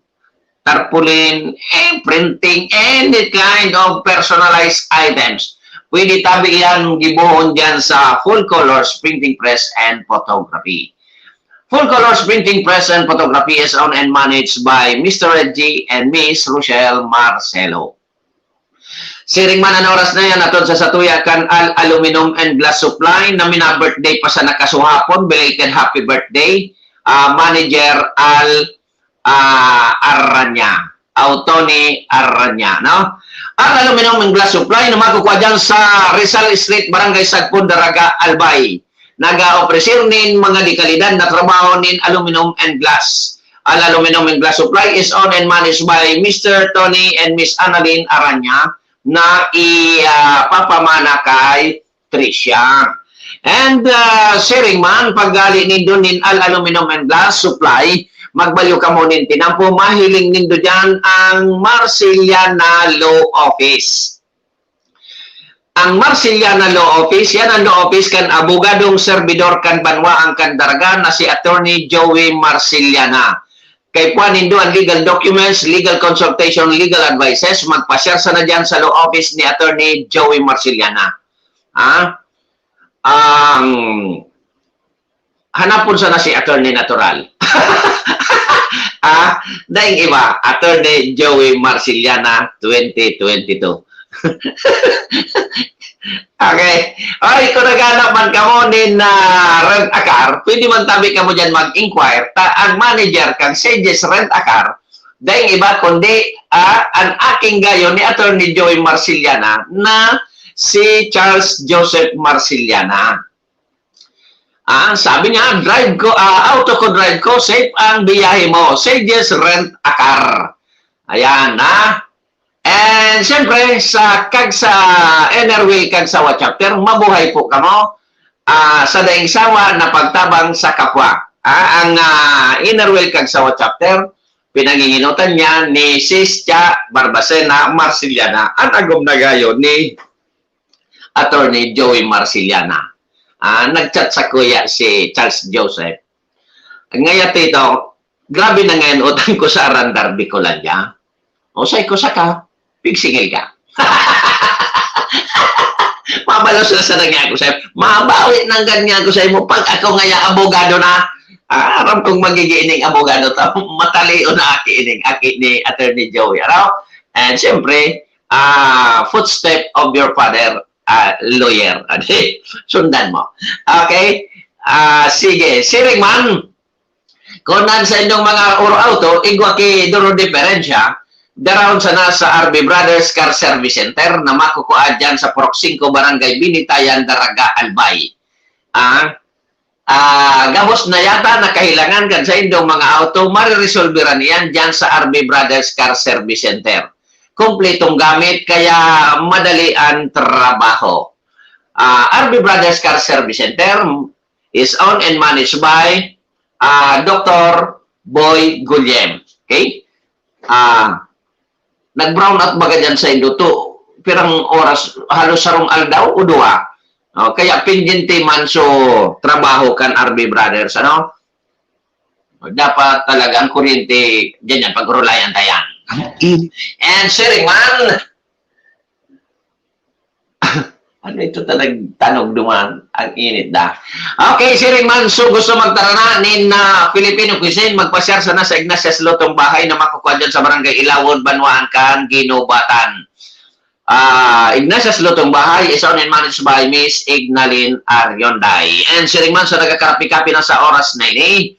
Speaker 8: Tarpaulin, printing, any kind of personalized items. Pwede tabi yan gibuhon dyan sa full colors, printing press and photography. Full Colors Printing Press and Photography is owned and managed by Mr. Reggie and Miss Rochelle Marcelo. Siring man ang oras na yan, atod sa Satuya kan Aluminum and Glass Supply na mina-birthday pa sa nakasuhapon. Belated happy birthday, Manager Arranya. Tony Arranya, no? Ang Aluminum and Glass Supply na makukuha dyan sa Rizal Street, Barangay Sagpon, Daraga, Albay. Naga-opresir nin mga dikalidad na trabaho nin aluminum and glass. Ang Aluminum and Glass Supply is owned and managed by Mr. Tony and Miss Annalyn Aranya na ipapamana kay Tricia. And sharing man, paggali nindo nin Aluminum and Glass Supply, magbalyo ka mo nin tinampo, mahiling nindo dyan ang Marceliana Law Office. Ang Marceliana Law Office, yan ang law office kan abogadong servidor kan banwa ang Kandaragan na si Attorney Joey Marceliana. Kay puan nindo ang legal documents, legal consultation, legal advices, magpa-share sa na dyan sa law office ni Attorney Joey Marceliana. Hanapon sa na si Attorney Natural. Daing iba, Attorney Joey Marceliana 2022. Okay. Ay, kung naghanap man ka mo ni na rent a car, pwede man tabi ka mo dyan mag-inquire. Ang manager kang Sages Rent a Car, dahil iba kundi ang aking gayo ni Attorney Joey Marciliana na si Charles Joseph Marciliana. Sabi niya, auto ko drive ko, safe ang biyahe mo. Sages Rent a Car. Ayan, And siyempre, sa NRW kag sa chapter, mabuhay po kamo sa daing sawa na pagtabang sa kapwa. Ang NRW kag sa chapter, pinanginginutan niya ni Sistia Barbacena Marciliana, ang agom na gayo ni Attorney Joey Marciliana. Nag-chat sa kuya si Charles Joseph. Ngayon ito, grabe na ngayon utang ko sa Arandar Bicolandia. O say ko sa ka, pigsingil ka. Mabalos na sa nangyay ko sa'yo. Mabawi ng ganyan ko sa'yo mo. Pag ako ngayon abogado na, aram kong magigiining abogado ta, matalio na aki ni Attorney Joey. And siyempre, footstep of your father, lawyer. Sundan mo. Okay? Sige. Siring man, kung sa inyong mga uro-auto, igwa ki duro diferensya, daroon sana sa RB Brothers Car Service Center na makukuha dyan sa Purok 5 Barangay Binitayan, Daraga, Albay. Gabos na yata na kahilangan kan sa inyong mga auto, mariresolveran yan dyan sa RB Brothers Car Service Center. Kompletong gamit, kaya madali ang trabaho. RB Brothers Car Service Center is owned and managed by Dr. Boy Gulyem. Okay? Nag-brown out baga dyan sa indo to. Pirang oras, halos sarong aldaw o duwa. Kaya pendiente man so trabaho kan RB Brothers. Dapat talaga ang kuryente dyan yan, pag-rulayan tayan. And Siring man, ano ito tanong duman? Ang init da. Okay, Siring man, so gusto magtarana ni Filipino cuisine, magpasyar sana sa Ignatius Lotong Bahay na makukuha dyan sa Barangay Ilawon, Banwaan kan, Ginobatan. Ignatius Lotong Bahay is owned and managed by Miss Ignalyn Aryonday. And Siring man, so nagkakapi-kapi na sa oras na ini.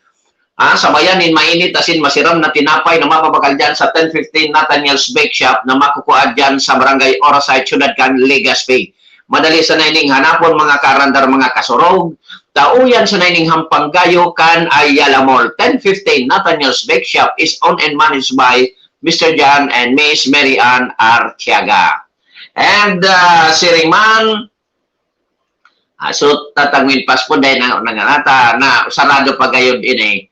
Speaker 8: Sa bayanin, mainit, asin, masiram na tinapay na mapapakal dyan sa 1015 Nathaniel's Bake Shop na makukuha dyan sa Barangay Orasay, Ciudad Can, Legazpi. Madali sa naining hanapon mga karandar, mga kasurog. Tauyan sa naining Hampanggayo kan Ayala Mall. 1015 Nathaniel's Bake Shop is owned and managed by Mr. John and Miss Mary Ann Artiaga. And Siring man, so tatangwin paspon dahil nanganata na sarado pa gayon ini.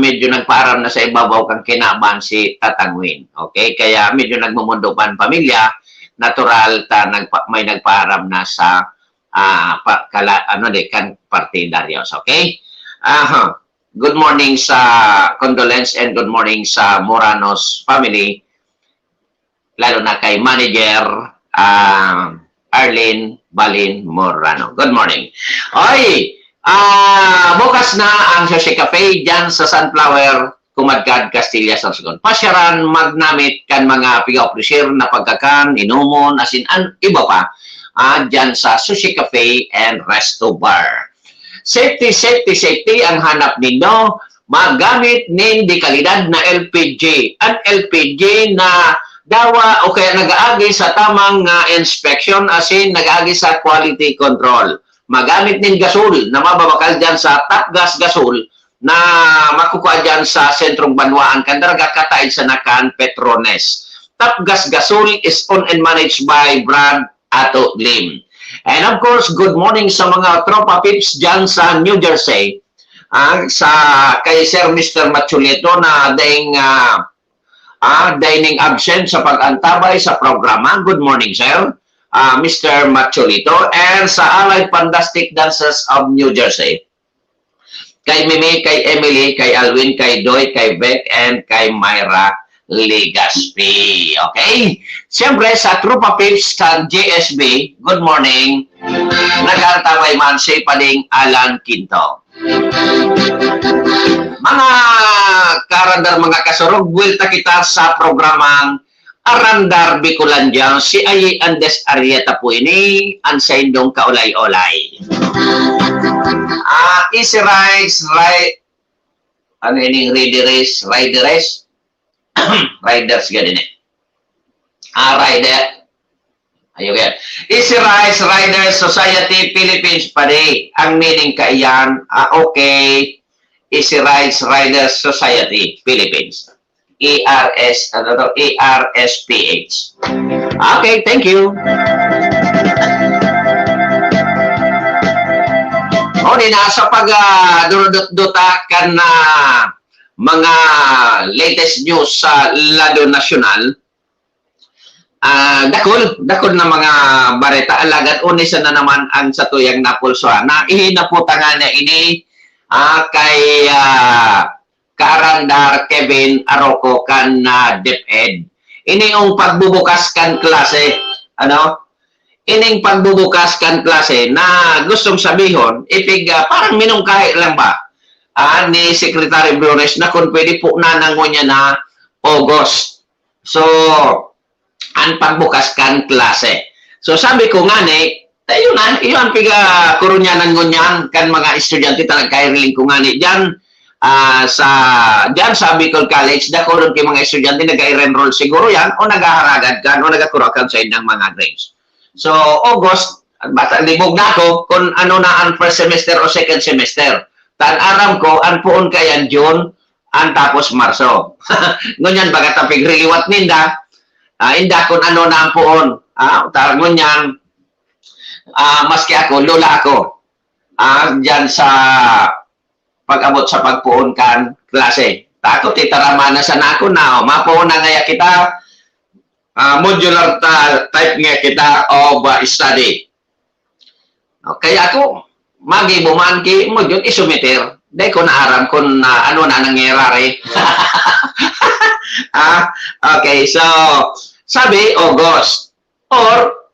Speaker 8: Medyo nagpaaram na sa ibabaw kang kinaban si Tatangwin. Okay? Kaya medyo nagmumundupan pamilya, natural may nagpaaram na sa kan partidarios. Okay? Good morning sa condolence and good morning sa Moranos family, lalo na kay manager Arlene Balin Morano. Good morning. Oy! Bukas na ang Sushi Cafe dyan sa Sunflower, Kumadkad, Castilla, Sorsogon. Pasyaran, magnamit kan mga piga-officer na pagkakan, inumon, asin, iba pa, dyan sa Sushi Cafe and Resto Bar. Safety, safety, safety ang hanap ninyo. Magamit nin di kalidad na LPG. Ang LPG na dawa o kaya nag-aagi sa tamang inspection, asin nag-aagi sa quality control. Magamit nin gasol na mababakal dyan sa Top Gas Gasol na makukuha dyan sa sentrong Banwaan, Kandaraga, Kataid, Sanakan, Petrones. Top Gas Gasol is owned and managed by Brad Ato Lim. And of course, good morning sa mga tropa pips dyan sa New Jersey. Kay Sir Mr. Machulito na dining absent sa pag-antabay sa programa. Good morning, sir. Mr. Machulito, and sa Allied Fantastic Dancers of New Jersey. Kay Mimi, kay Emily, kay Alwin, kay Doy, kay Beck, and kay Myra Legaspi. Okay? Siyempre, sa Trupa Pips sa JSB, good morning. Nag-antabay man si Paling Alan Quinto. Mga karandar, mga kasurog, buwelta kita sa programang Arandar Bicolandia, si ay Andes Arieta po ini, ang sa indong kaulay-olay. Easy rides, ano ining rideres, riders ganun eh. Rider. Ayun yan. Easy Rides Riders Society Philippines pa rin. Ang meaning ka iyan, okay. Easy Rides Riders Society Philippines. ERSPH. Okay, thank you. O, nasa pag-durudot-duta kan na mga latest news sa Lado Nacional, dakol na mga bareta alagad unisa na naman ang satuyang napulsohan na ihinaputangan niya ini kay Kaarandar Kevin Arroco kan na DepEd. Ini yung pagbubukas kan klase, ining pagbubukas kan klase na gustong sabihon parang minungkahi lang ba ni Secretary Briones na kung pwede po na nangunya na August. So ang pagbukas kan klase. So sabi ko nga tayo na, iyon piga kurunyanan ngunyan kan mga estudyante talagang kairiling ko nga diyan sa Bicol College, dakoron kay mga estudyante nag-enroll siguro yan o nag-aharagad kan o nagakurakan sa inyong mga grades. So August, bata libog na ako kung ano na ang first semester o second semester. Tan aram ko, ang puon kayan June, ang tapos Marso. Ngunyan baga tapig riliwat ninda, inda kung ano na ang puon. Tarangon yan, maski ako, lola ako, dyan sa pag-abot sa pagpuon kan klase. Tako, titarama na sa nako na, mapuon na ngaya kita, modular type nga kita of study. Kaya ako, magibuman ki mo yun isumiter. Dahil ko naaram kung ano na nangyayari. Okay, so, sabi, August. Or,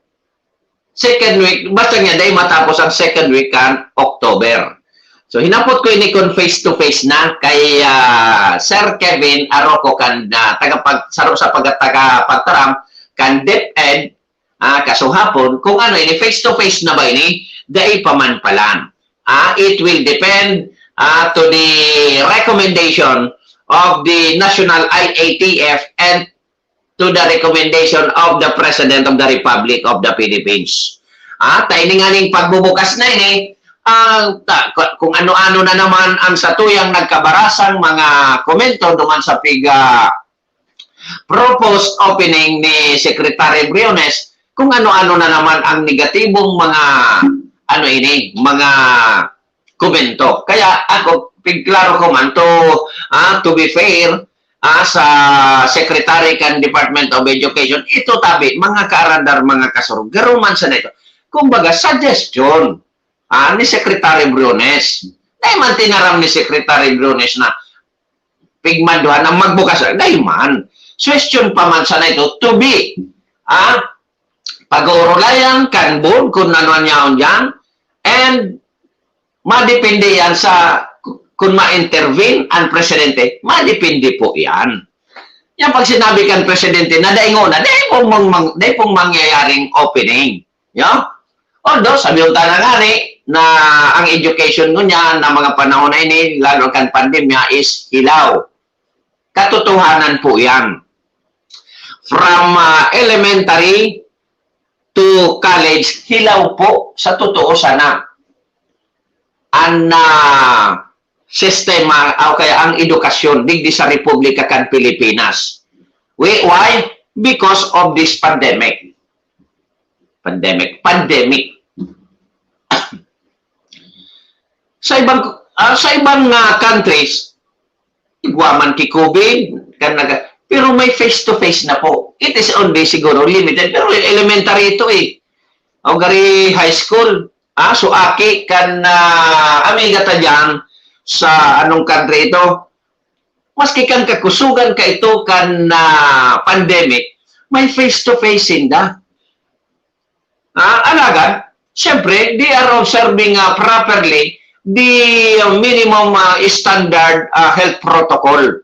Speaker 8: second week, basta nga dahil matapos ang second week kan October. So, hinapot ko ini kung face-to-face na kay Sir Kevin Arroco kan tagapagsaro sa pagtaram kan DepEd kasuhapon kung ano ini face-to-face na ba ini dahil pamanpalan. It will depend to the recommendation of the National IATF and to the recommendation of the President of the Republic of the Philippines. Taininganing pagbubukas na ini, kung ano-ano na naman ang satuyang nagkabarasang mga komento duman sa proposed opening ni Secretary Briones, kung ano-ano na naman ang negatibong mga mga komento. Kaya ako, pigklaro ko man to be fair sa Secretary kan Department of Education, ito tabi, mga kaarandar, mga kasurog, garuman sa nito. Kumbaga, suggestion ni Secretary Briones. Dahil man tinaram ni Secretary Briones na pigmanduhan ang magbukas. Dahil man, question pa man sa nito, to be, pag-uurulayan, kanbun, kung ano niya dyan, and madepende yan sa kung ma-intervene ang presidente, madepende po yan. Yan pag sinabi kan presidente na daingon na, dahil pong mangyayaring opening. Yeah? Although, sabi yung tanangani na ang education ko niya na mga panahon na ini, lalo kan pandemya, is hilaw. Katotohanan po yan. From elementary to college, hilaw po sa totoo sana. Ang sistema o kaya ang edukasyon digdi sa Republika kan Pilipinas. Why? Because of this pandemic. Pandemic. Sa ibang countries, igwaman ki COVID, pero may face-to-face na po. It is only siguro limited, pero elementary ito O gari high school, so aki kan amiga ta dyan sa anong country ito, maski kan kakusugan ka ito kan pandemic, may face-to-face inda. Alagad, siyempre, they are observing properly the minimum standard health protocol.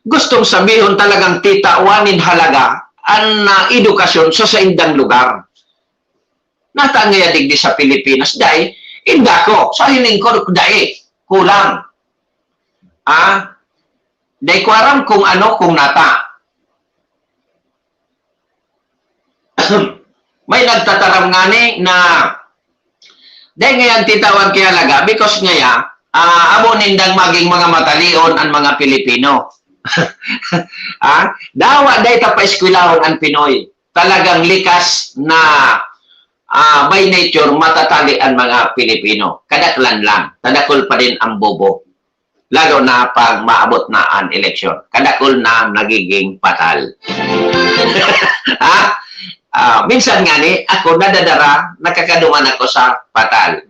Speaker 8: gustong sabihin talagang titawanin halaga ang edukasyon sa indang lugar. Natangaya digdi sa Pilipinas, dahil inda ko, sa hiling ko, dahil kulang. Dahil ko aram kung ano, kung nata. May nagtataram nga ni na dahil ngayon titawan kaya halaga because ngaya, abo nindang maging mga matalion ang mga Pilipino. Dawa dahil tapaiskwilahon ang Pinoy. Talagang likas na by nature matatali ang mga Pilipino. Kadaklan lang. Kadakol pa din ang bobo. Lalo na pag maabot na ang eleksyon. Kadakol na nagiging patal. Minsan nga ni, ako nadadara, nakakaduman ako sa patal.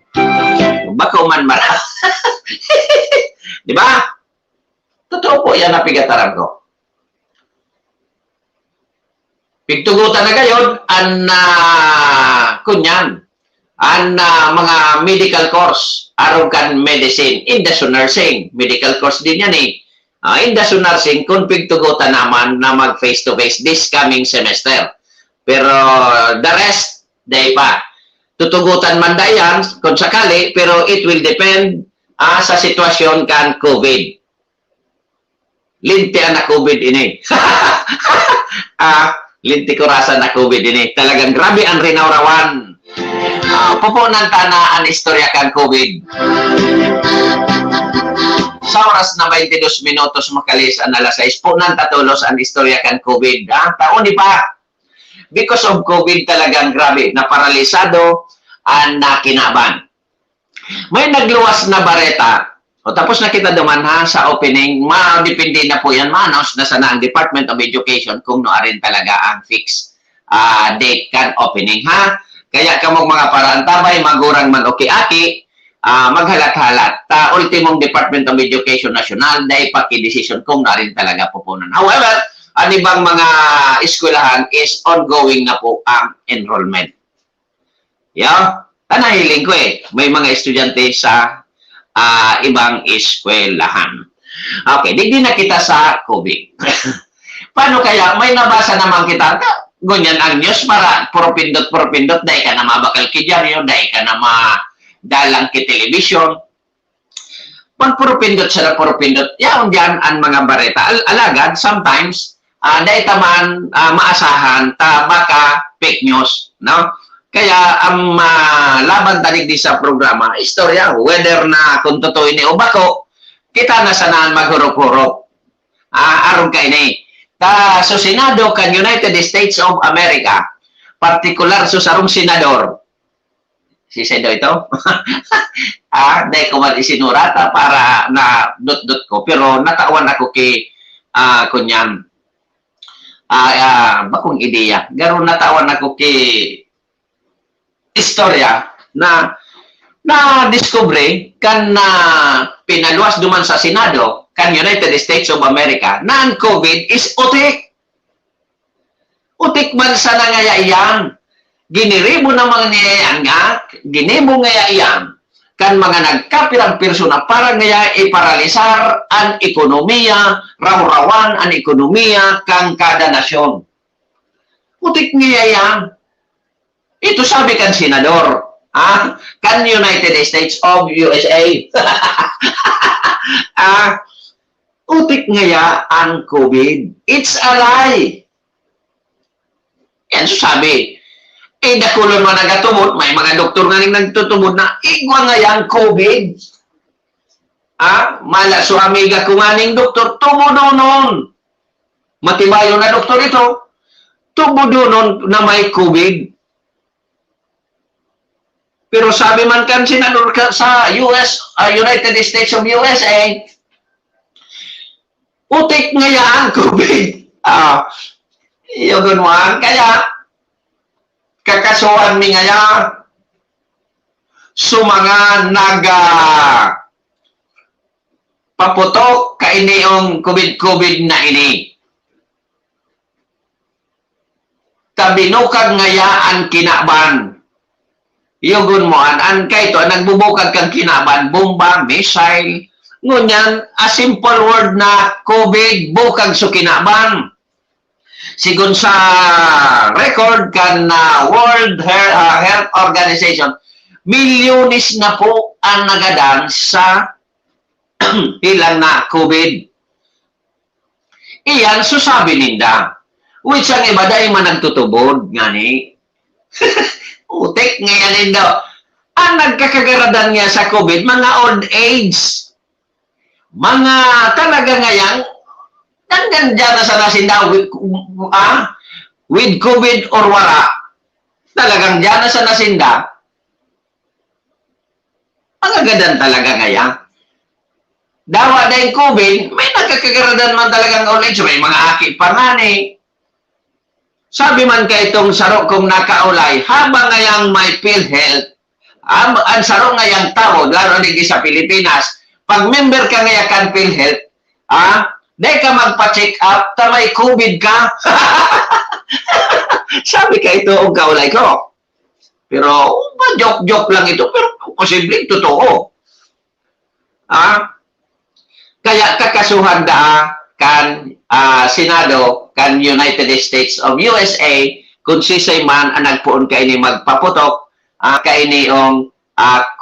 Speaker 8: Bako man mara. Di ba? Totoo po yan na pigataran ko. Pigtugutan na gayon, kunyan, mga medical course, aron kan medicine, industry nursing, medical course din yan eh. Industry nursing, kung pigtugutan naman na mag face-to-face this coming semester. Pero the rest, day pa. Tutugutan man da yan, kung sakali, pero it will depend sa sitwasyon kan COVID. Linti na COVID ini. Linti ko rasa na COVID ini. Talagang grabe ang rinawrawan. Pupunan ta na ang istorya kan COVID. Sa oras na 22 minutos makalis ang alas 6, punan tatulos ang istorya kan COVID. Taon di pa. Because of COVID talagang grabe, naparalisado ang nakinaban. May nagluwas na bareta, tapos nakita duman sa opening, depende na po yan, ma-announce na sana ang Department of Education kung noarin talaga ang fixed date kan opening, ha? Kaya kamong mga paraantabay, magurang man aki-aki, maghalat-halat. Ultimong Department of Education National, dahil paki-decision kung noarin talaga pupunan. However, ang ibang mga eskwelahan is ongoing na po ang enrollment. Tanahiling ko may mga estudyante sa ibang eskwelahan. Okay, digdi na kita sa COVID. Paano kaya? May nabasa naman kita, ganyan ang news para puro-pindot, dahil ka na mabakal ki dyaryo, dahil ka na madalang ki television. Pag puro-pindot sila, puro-pindot, yaon dyan ang mga bareta. Alagad, sometimes, dahil taman maasahan ta baka fake news, no? Kaya ang laban tanig di sa programa, istorya, whether na kung totoo ini o bako, kita na sanaan maghurok-hurok. Aron kay ni. Sa Senado kan United States of America, particular sa sarong senador, si Sedo ito, dahil ko isinurata para na dot-dot ko, pero natawan ako kay kunyan, bakong ideya. Garo natawan ako ki istorya na discovery kan pinaluwas duman sa Senado kan United States of America na ang COVID is utik. Utik man sa nangayaiyan. Giniribo na mga niyayaan nga, ginimo ngayaiyan kan mga nagkapirang persona para ngaya iparalisar ang ekonomiya, raw-rawan ang ekonomiya kang kada nasyon. Utik niya yan. Ito sabi kan senador, kan United States of USA. Utik ngaya ang COVID. It's a lie. Yan so sabi. Dakulon mo nagatumod, may mga doktor nga nagtutumod na, igwa nga yan, COVID. Mala, so amiga ko nga ning doktor, tumudunon. Matibayo na doktor ito, tumudunon na may COVID. Pero sabi man kan senador sa United States of USA, utik nga yan, COVID. Yun mo, kaya, kakasuhan mi ngaya mga paputok ka iniong COVID na ini. Kabinukag ngaya ang kinaban. Yugun mo an kay to nagbubukag kang kinaban, bomba, missile, Ngunyan, a simple word na COVID, bukag sukinaban. Sigun sa record kan World Health Organization, milyones na po ang nagadan sa ilang na COVID. Iyan, susabi ninda. Which ang iba dahil man nagtutubod, nga ni. Utek, ngayon daw. Ang nagkakagaradan niya sa COVID, mga old age. Mga talaga ngayon, nandyan na sa nasinda with COVID or wala. Talagang dyan na sa nasinda. Magagadan talaga ngayon. Dawa na yung COVID, may nagkakagaradan man talagang old age. May mga aki pa nga ni. Sabi man kay itong saro kong nakaulay, habang ngayang may PhilHealth, ang saro ngayang tao, lalo nigi sa Pilipinas, pag member ka ngayon kan PhilHealth, dahil ka magpa-check up, tamay COVID ka. Sabi ka ito ang kaulay ko. Pero, joke-joke lang ito, pero posibleng totoo. Kaya kakasuhan kan Senado, kan United States of USA, kung sisay man ang nagpuon ka ini magpaputok, ka ini yung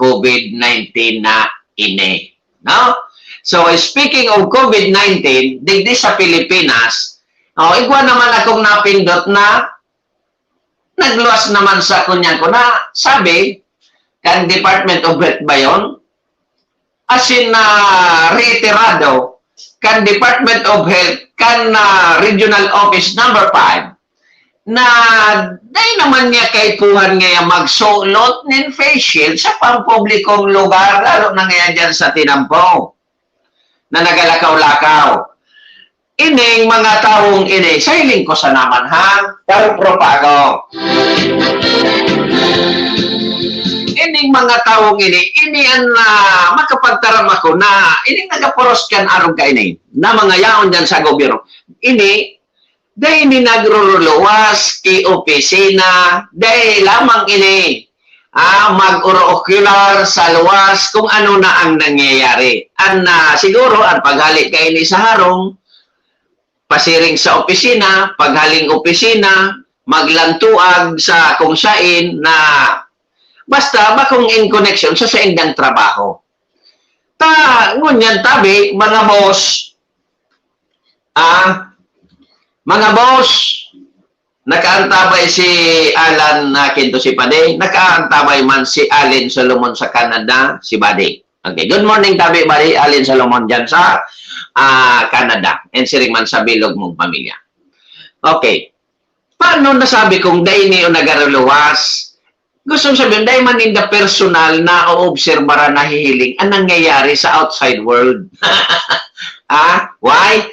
Speaker 8: COVID-19 na ini. No? So, speaking of COVID-19, digdi sa Pilipinas, igwa naman akong napindot na nagluwas naman sa kunyan ko na sabi, kan Department of Health ba yun? As in, reiterado, kan Department of Health, kan Regional Office number 5, na dahil naman niya kay puhan ngayon magsulot ng face shield sa pampublikong lugar, lalo na ngayon dyan sa Tinampo, na nagalakaw-lakaw. Ining mga taong ini, sailing ko sa naman ha, pero propago. Ining mga taong ini ang makapagtaram ako na, ining nagaporos kan arong ka ini, na mga yaon dyan sa gobyerno. Dahil ini nagruluwas ki opisina, dahil lamang ini mag-uro-ocular sa luwas kung ano na ang nangyayari. Siguro, ang paghalik ka ini sa harong, pasiring sa opisina, paghaling opisina, maglantuag sa kung sain na basta bakong in connection sa indang trabaho. Ngunyan tabi, mga boss, nakaantabay si Alan Quinto si Pade, nakaantabay man si Alin Solomon sa Canada, si Bade. Okay, good morning tabi, Bade, Alin Solomon dyan sa Canada, and siring man sa bilog mong pamilya. Okay, paano nasabi kong dahil niyo nagaruluwas? Gusto sabihin, dahil man in the personal na o-obserbara na hihiling ang nangyayari sa outside world. Why?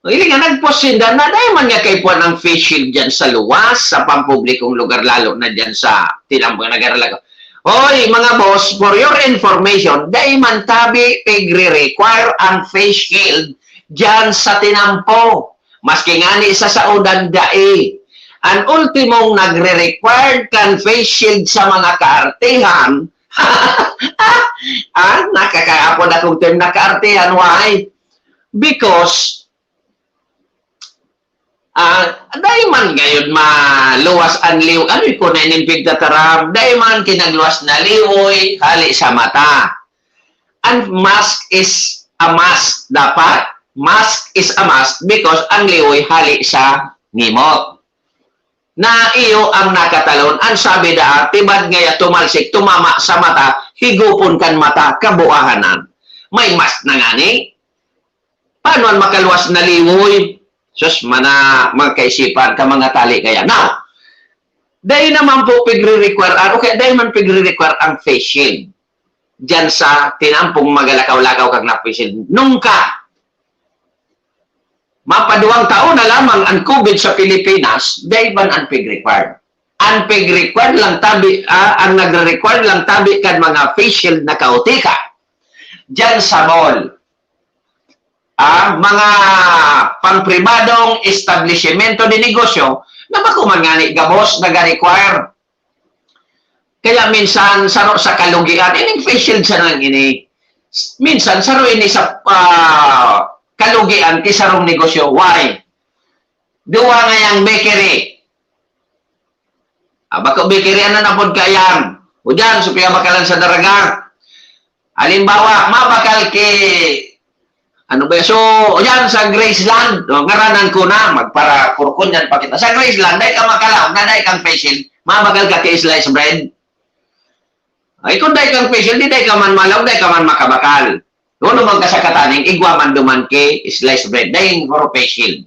Speaker 8: Hindi nga nagposinda na dahil man niya kay puwan ang face shield dyan sa luwas, sa pampublikong lugar, lalo na dyan sa Tinampo nagaralaga. Hoy, mga boss, for your information, dahil man tabi pigre-require ang face shield dyan sa Tinampo. Maski nga ni sa saudan dai. Ang ultimong nagre-required kan face shield sa mga kaartehan, nakakaapod akong term na kaartehan, why? Because, dahil man ngayon maluwas ang liw, ano ko na inimpig na taram, dahil man kinagluwas na liwoy, hali sa mata. And mask is a mask, dapat. Mask is a mask because ang liwoy hali sa ngimot. Na iyo ang nakatalon, ang sabi da, tibad ngaya tumalsik, tumama sa mata, higupon kan mata, kabuahanan. May mask na nga ni. Paano ang makaluwas na liwoy? Sus, magkaisipan ka mga tali kaya. Now, dahil naman po pigre-require, okay, dahil man pigre-require ang face shield. Diyan sa Tinampong magalakaw-lakaw kag na face shield. Nung ka, mapaduwang taon na lamang ang COVID sa Pilipinas, dahil man ang pig-required. Ang pig-required lang tabi, ang nagre-required lang tabi kan mga face shield na kautika. Diyan sa mall. Mga pangpribadong establishmento de negosyo na makumangani gabos nag-require. Kaya minsan sa kalugian, ining face shield sa nang ini. minsan saro ini sa kalugian ti sarong negosyo. Why? Duwa nga yang bakery. Bako bakery ano na pod kayan. O dyan, supaya bakalan sa daraga. Halimbawa, mabakal ano ba? So, o yan, sa Graceland, ngaranan ko na, magpara kurkon yan pa kita. Sa Graceland, dahil ka makalaog na, dahil kang facial, mabakal ka slice bread. Ay, kung dahil kang facial, di dahil ka man malaw, dahil ka man makabakal. Doon naman ka sa kataning, igwa man duman slice bread, dahil puro facial.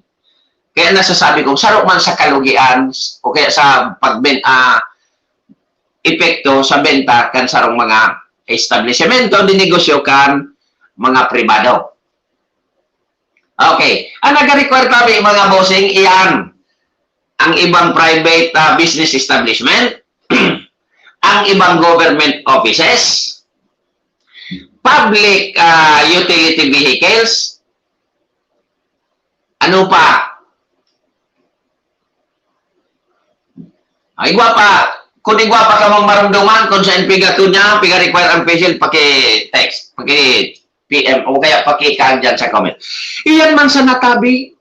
Speaker 8: Kaya nasasabi kong, sarok man sa kalugian, o kaya sa epekto sa benta kan sarong mga establishmento di negosyo kan mga pribado. Okay. Ang nag-require kami mga bossing, iyan ang ibang private business establishment, ang ibang government offices, public utility vehicles, ano pa? Ay, pa. Kung igwa pa ka mong maramdaman, kung saan pigato niya, piga-require ang facial, paki-text, paki-PM, o kaya paki-kag dyan sa comment. Iyan man sa natabi,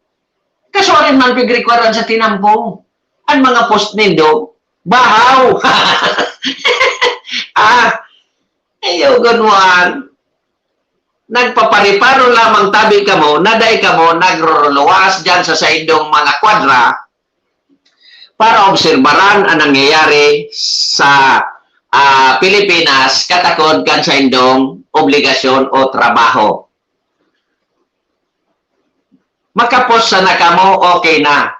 Speaker 8: kasuarin man pig-require sa tinampong. Ang mga post nindo, bahaw! Ayaw ganuan. Nagpapariparo lamang tabi ka mo, naday ka mo, nagruluwas dyan sa saindong mga kwadra, para obserbaran ang nangyayari sa Pilipinas katakod kan sa indong obligasyon o trabaho. Makapos sa nakamo, okay na.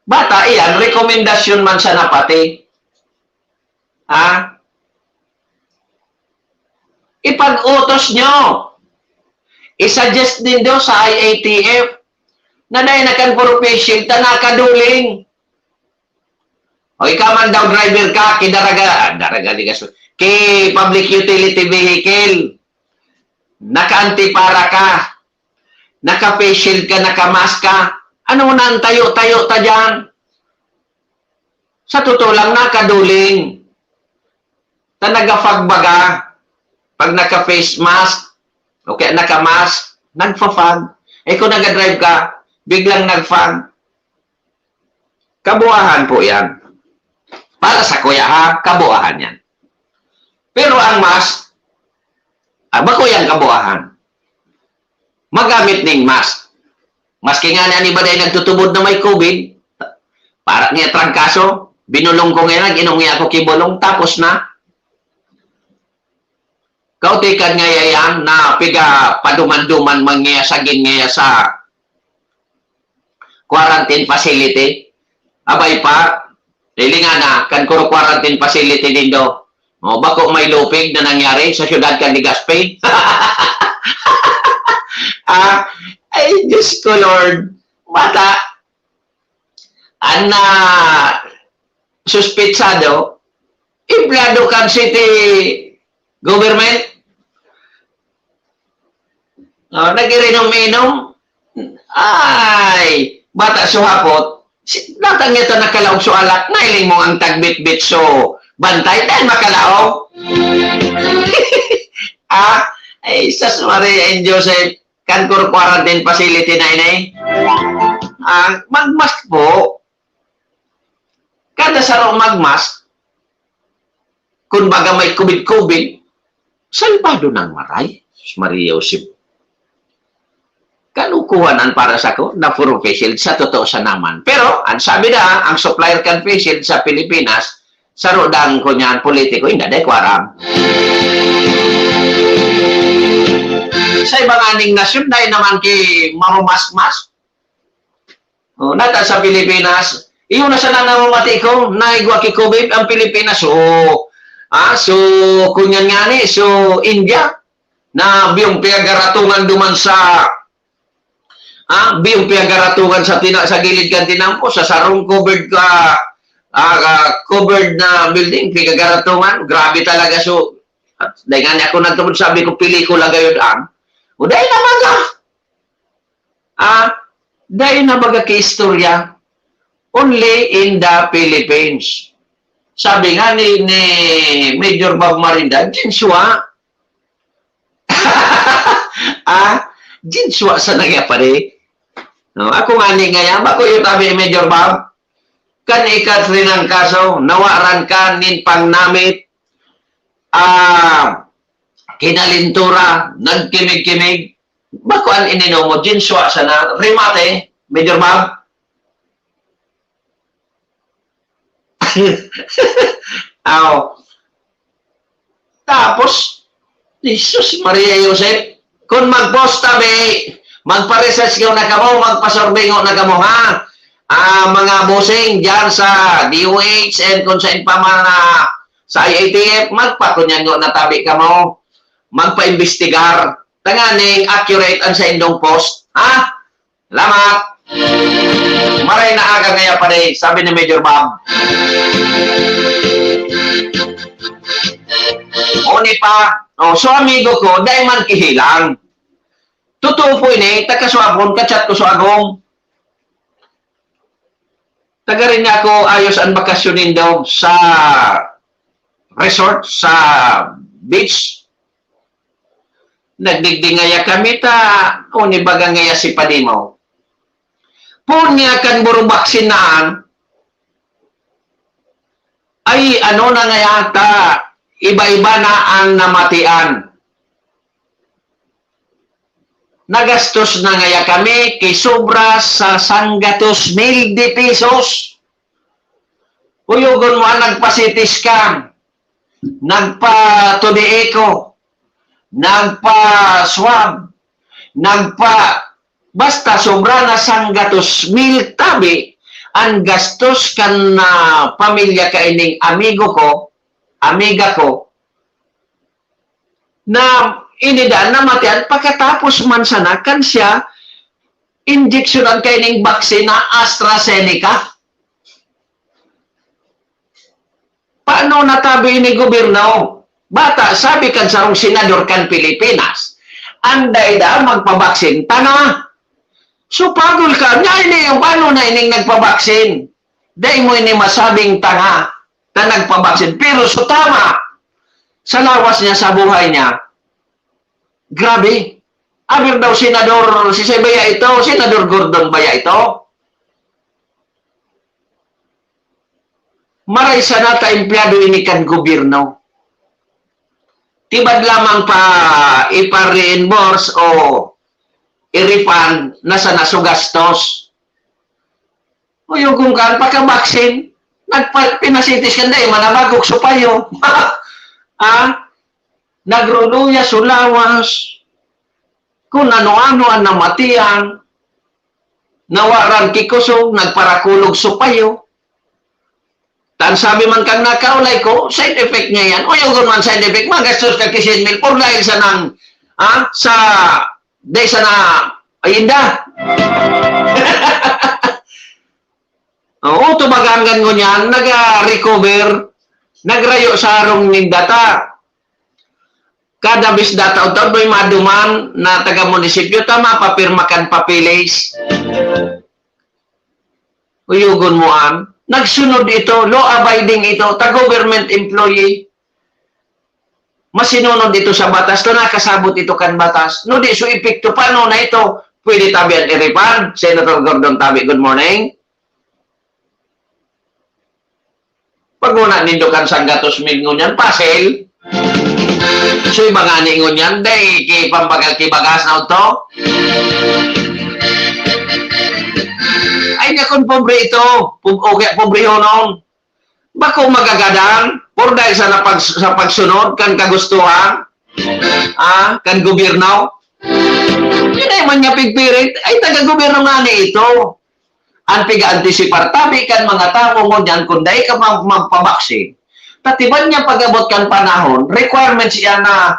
Speaker 8: Bata, iyan, rekomendasyon man sa napati. Ipag-utos nyo. Isuggest din daw sa IATF na dahil nakan-profession, tanakaduling. O ikaw man daw driver ka, public utility vehicle, naka-antipara ka, naka-face shield ka, naka-mask ka, ano na ang tayo-tayo ta dyan? Sa totoo lang, nakaduling. Nagafagbaga, pag naka-face mask, o kaya naka-mask, nagfa-fag. Kung nag-drive ka, biglang nag-fag. Kabuahan po yan. Para sa kuya ha, kabuahan yan. Pero ang mask, bako yan kabuahan. Magamit ning mask. Maski nga na ni ba dahil nagtutubod na may COVID, para niya trangkaso, binulong ko ngayon, ginong niya ako kibulong, tapos na. Kautikan nga yan na piga paduman-duman mangyayasagin nga sa quarantine facility. Abay pa, dili nga na, kan kuro quarantine facility din do. O, bako may lupig na nangyari sa syudad kan Legazpi. Ay, Diyos ko, Lord. Bata, ang suspitsado, empleyado kan city government. Nag-inom-inom. Ay, bata suhapot. Datang ito nakalaog so alak, nailing mo ang tagbit-bit so bantay dahil makalaog. Ay, Sas Maria and Joseph, Cancor Quarantine Facility na inay. Magmask po. Kada sarong magmask, kung baga may COVID-COVID, salbado ng maray. Sas Maria Joseph. Kalukuhanan para sa ko na puro face shield sa totoo sa naman. Pero, ang sabi na, ang supplier kan face shield sa Pilipinas, sa rodang kunyan politiko, hindi dahil kwarang. Sa ibang aning nasyon, dahil naman kay marumas-mas. Nata sa Pilipinas, iyon na sa nanamamati ko, naigwa ki COVID ang Pilipinas. So, kunyan nga ni, so, India, na biyong piyagaratungan duman sa biyong piyagaratungan sa gilid kan tinampo, sa sarong covered covered na building, piyagaratungan, grabe talaga. So, dahil nga ako nagtumod, sabi ko, pelikula gayon o dahil na maga, dahil na maga ki-istorya, only in the Philippines. Sabi nga ni Major Bob Marinda, Jinsua, Jinswa sa nagya pa rin. No, ako nga ni ngayon, bako yung tabi Major Bob, kan ikat rin ang kaso, nawaran ka nin pang namit, kinalintura, nagkimig-kimig, bako ang ininom mo, jinswa sa na, rimate, Major Bob. Tapos, Jesus Maria Joseph, kung magposta be, magpa-research kayo na kamo, magpa-survey na kamo ha. Mga bossing dyan sa DOH and kung saan pa mga sa IATF, magpakunyan nyo na tabi kamo. Magpa-investigar. Tanganing accurate ang sa indong post. Ha? Salamat. Maray na aga ngaya pa rin, sabi ni Major Bob. Oni pa, so amigo ko, dahil man kihilang. Totoo po ini, takaswabon, kachat ko sa agong. Taga rin nga ako ayos ang bakasyonin daw sa resort, sa beach. Nagdigdingaya kami ta, uni baga ngaya si Padimo. Punya kan buro baksinaan, ay ano na ngaya ta, iba-iba na ang namatian. Nagastos na ngaya kami kay sobra sa 100,000 pesos. Uyugon mo ang nagpa-CT scan, nagpa-TODECO, nagpa-swab, basta sobra na 100,000 tabi ang gastos kan na pamilya kaining amigo ko, amiga ko, na inida na matian pagkatapos man sana kan siya injeksyonan kaining baksin na AstraZeneca. Paano natabi ni gobyerno? Bata, sabi kan sarong senador kan Pilipinas, anday da magpabaksin, tana. So pagul ka, niya ini yung paano na ining nagpabaksin. Dahil mo ini masabing tanga na nagpabaksin. Pero so tama, sa lawas niya sa buhay niya, grabe. Abir daw senador, si Baya ito, senador Gordon Baya ito. Maray sana ta empleyado ini kan gobyerno. Tibad lamang pa ipa-reimburse o i-refund na sa nasugastos. O yung kung kaan pagka-vaccine, pinasitis ka na manabagok supayo. Nagruluya sulawas, kung ano-ano ang namatian, nawaran kikusog, nagparakulog supayo. Tan sabi man kang nakaulay ko, side effect niya yan. O yung man side effect, magastos ka kisin mil, or dahil sa nang, dahil sa na, ayinda. O, tumaganggan ko niyan, nag-recover, nagrayo sa arong nindata. Kada bis data o taon, may maduman na taga-munisipyo, tama, papirmakan papilis. Uyugon mo an. Nagsunod ito, law-abiding ito, ta-government employee. Masinunod ito sa batas, to nakasabot ito kan batas. No, di so epekto, paano na ito? Pwede tabihan i-refund. Senator Gordon Tabi, good morning. Pag muna nindukan sa gatos milngon yan, pasel. So, iba nga ningon yan, day, pambagal kibagas na ito. Ay, nakon pobre ito. Pobre honon. Bako magagadang, por dahil sa pagsunod, kan kagustuhan, kan gobyerno. Yun ay man niya pigpirit, ay taga-gobyerno nga ni ito. Ang piga-antisipar, tabi kan mga tao mo dyan, kung dahil ka magpabaksin, tatiban niya pag-abot kan panahon, requirements yan na,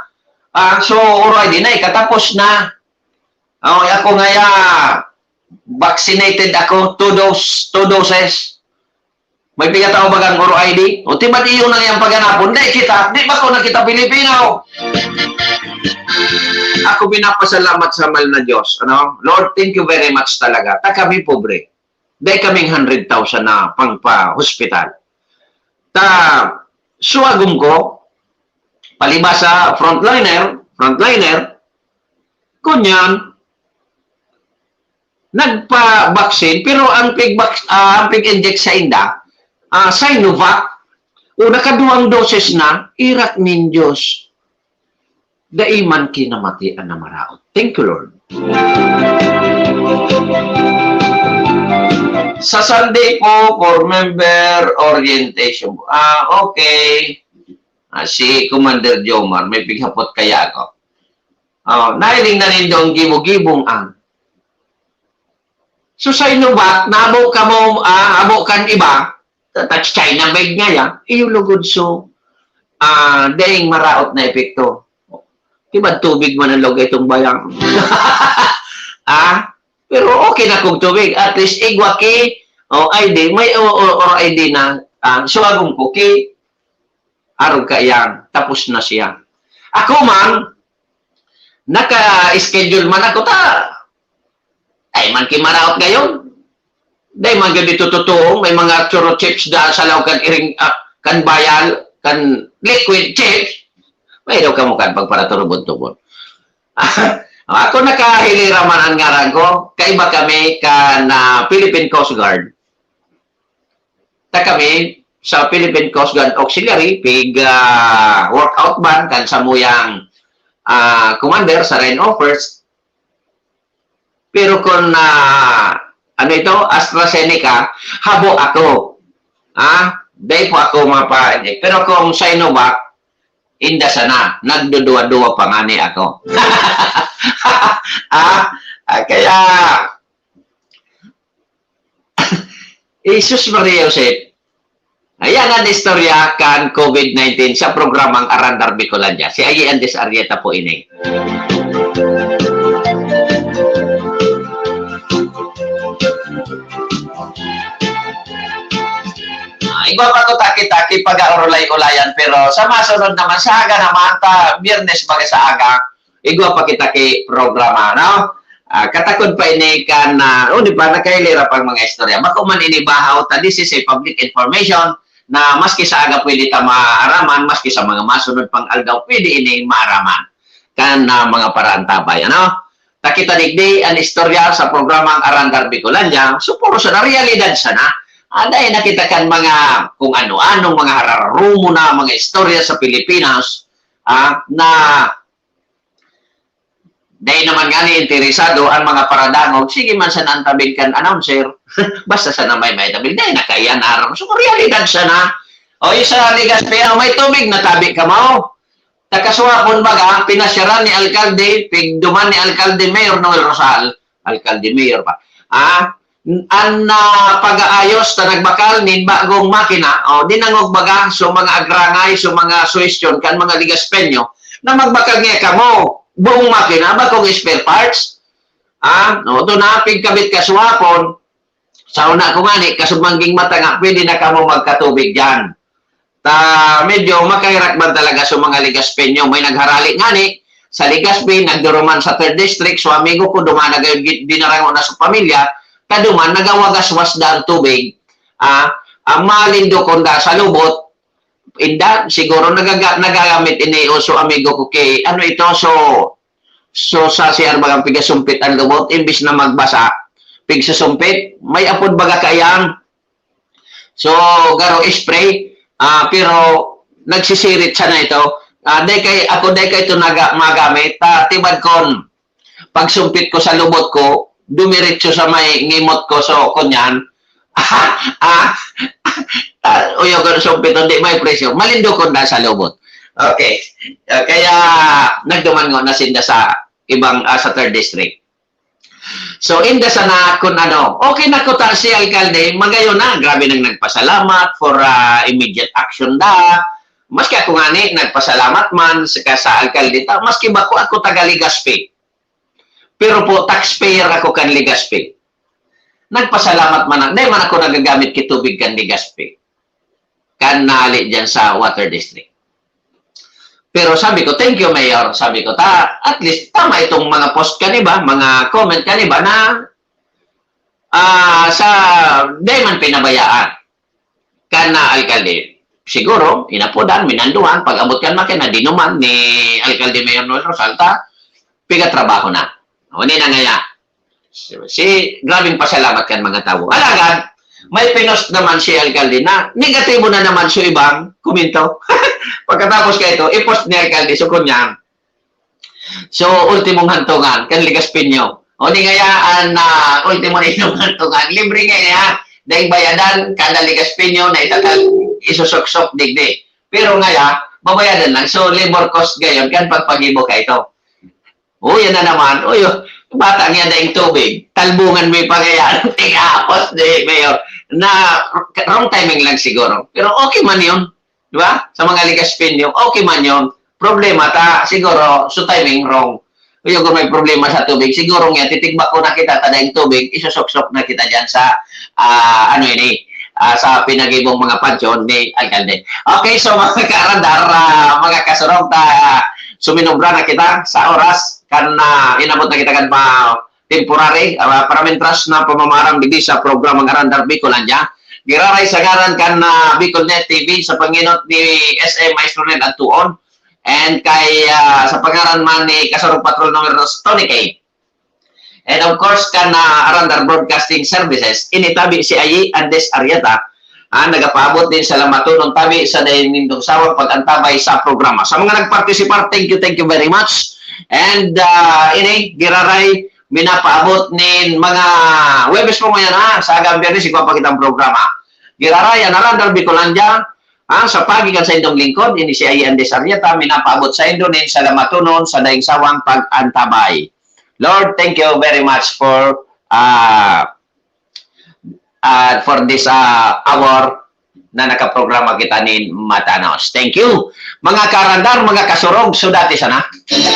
Speaker 8: so, already na, katapos na. Ako ngaya, vaccinated ako, 2 doses. May pigatao bagang Oro ID? O tiba di yun na yung paghanapon. Di kita, di ba ko nakita Pilipino? Ako pinapasalamat sa mahal na Diyos. Lord, thank you very much talaga. Ta kami pobre. Di kaming 100,000 na pangpa-hospital. Ta, suwagong ko, palibasa frontliner, Kunyan, nagpa-vaccine, pero ang pig-inject sa inda, Sinovac, o nakaduang doses na, irak ninjos. Daiman kinamatian na maraot. Thank you, Lord. Sa Sunday po, for member orientation. Okay. Si Commander Jomar, may pighapot kaya ako. Nailing na ninyo ang gibong-gibong ang. So sa Sinovac, naabo ka mo, abo kan iba, touch China bag nga yan, iyulugod so, daing maraot na epekto. Diba tubig manalog itong bayang? Pero okay na kung tubig. At least igwaki o ID, may or ID na suwagong kuki, arog ka yan, tapos na siya. Ako man, naka-schedule man ako ay man kimaraot ngayon. Dahil man ganito totoo, may mga churro chips da sa law kan iring, kan bayal, kan liquid chips. May daw ka mukha pagpara turubod-tubod. Ako nakahilira man ang ngaran ko. Kaiba kami na Philippine Coast Guard. Kami sa Philippine Coast Guard Auxiliary, workout man kan sa muyang commander sa Rain Offers. Pero kung ano ito, AstraZeneca, habo ako. Dahil po ako mapa-inject. Pero kung Sinovac, inda sana, nagdudua-dua pa nga ni ako. Kaya, Jesus Maria Joseph, ayan ang istorya kan COVID-19 sa programang Arandar Bicolandia. Si Ayi Andes Arrieta po ini. Iba pa to taki-taki pag-aurulay-ulayan, pero sa masunod naman, sa aga naman, Biyernes baga sa aga, igwa pa kita kay programa, no? Katakod pa ini kan, di ba, nakailira pang mga istorya. Makuman inibahaw, this is a public information na maski sa aga pwede ta maaraman, maski sa mga masunod pang aldaw, pwede ini maaraman. Kan mga parantabay, ano? Takita digdi ang istorya sa programang Arandar Bicolandia, so puro sa na realidad sana. Dahil nakita kan mga kung ano-anong mga hararumo na mga istorya sa Pilipinas na dahil naman nga ni interesado ang mga paradangog, sige man sa nantabig kan announcer, basta sa na may tabig, dahil nakaiyan araw. So, realidad sana. O, yung sa Ligaspi, may tubig na tabi ka mo. Takaswapon baga, pinasyaran ni Alcalde, pigduman ni Alcalde Mayor Noel Rosal, Alcalde Mayor pa, ang pag-aayos na nagbakal nin bagong makina, dinangog baga so mga agrangay, so mga suwestyon kan mga ligaspenyo na magbakal niya ka mo buong makina, bagong spare parts. Ito na, pigkabit kaswapon sa una ko ngani, kasumangging mata nga, pwede na ka mo magkatubig dyan. Medyo makahirak ba talaga sa mga ligaspenyo, may nagharali ngani sa Ligaspi, nagduruman sa 3rd District, so amigo ko dumanagay dinarango na sa pamilya, kaduman, nagawagaswas da ang tubig, ang malindo ko da sa lubot, inda, siguro nagagamit ini so amigo ko kay, ano ito, so sa siyar bagang pigasumpit ang lubot, imbis na magbasa, pigsusumpit, may apod baga kayang, so garo spray, pero nagsisirit sana ito, ako day ito magamit, tibad kon, pagsumpit ko sa lubot ko, dumiretso sa may ngimot ko, so kunyan, uyo ko sumpit, hindi may presyo, malindo ko na sa lubot. Okay. Kaya, nagduman nga na sinda sa ibang, sa 3rd District. So, inda sana kung ano, okay na ko ta si Alcalde, magayon na, grabe nang nagpasalamat for immediate action da. Maski ako nga ni, nagpasalamat man sa Alcalde, maski ba ko ako taga Ligaspi. Pero po, taxpayer ako kan Ligaspi. Nagpasalamat man, dahil man ako nagagamit kitubig kan Ligaspi. Kan nali dyan sa Water District. Pero sabi ko, thank you, Mayor. Sabi ko, at least tama itong mga post kaniba, mga comment kaniba na sa dahil man pinabayaan kan na Alcalde. Siguro, inapodan, minanduhan, pag-abot kan makina, dinuman ni Alcalde Mayor Noel Rosalta, pigatrabaho na. O, hindi na ngaya. Grabing pasalamat kan mga tao. Alagad, may pinost naman si Alcalde na negatibo na naman sa ibang komento. Pagkatapos ka ito, i-post ni Alcalde, sukon niya. So, ultimong hantungan, kan Ligaspinyo. O, di ngayaan na ultimong hantungan, libre ngaya, dahil bayadan, kada Ligaspinyo na isusuksok digdi. Pero ngaya, babayadan lang. So, labor cost gayon, kan pagpagibo ka ito. O, yan na naman. O, yun, bata niya daing tubig. Talbungan mo yung pagayaan. Tingapos, di, Mayor. Na, wrong timing lang siguro. Pero okay man yun. Di ba? Sa mga Ligaspinyo, okay man yun. Problema ta, siguro, so timing wrong. Kung may problema sa tubig, siguro nga, titigba ko na kita tadayang tubig, isusoksok na kita dyan sa, sa pinagibong mga pansyon ni Alcalde. Okay, so mga kaarandar, mga kasurog, suminubra na kita sa oras kan inabot na kita kan temporary para mentras na pamamarang digdi sa programang Arandar Bicolandia. Giraray sa ngaran kan Bicolnet TV sa panginot ni SM Maestro Ned at Tuon and kay sa pangaran man ni Kasurog Patrol number Tony K. And of course kan Arandar Broadcasting Services initabi si Ayi Andes Arieta nagapaabot din sa lamatunon tabi sa nindong sawang pag-antabay sa programa. Sa mga nagpartisipar, thank you very much. And ini giraray minapaabot nin mga Webes po ngayon sa agang biyernes ikaw pakitang programa. Giraray ang Arandar Bicolandia sa pagikan sa indong lingkod ini si Ayi Andes Arieta minapaabot sa indo nin sa lamatunon sa daing sawang pag-antabay. Lord, thank you very much for this hour na nakaprograma kita ni Matanos. Thank you. Mga karandar, mga kasurog, sudati sana.
Speaker 6: Thank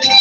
Speaker 6: you.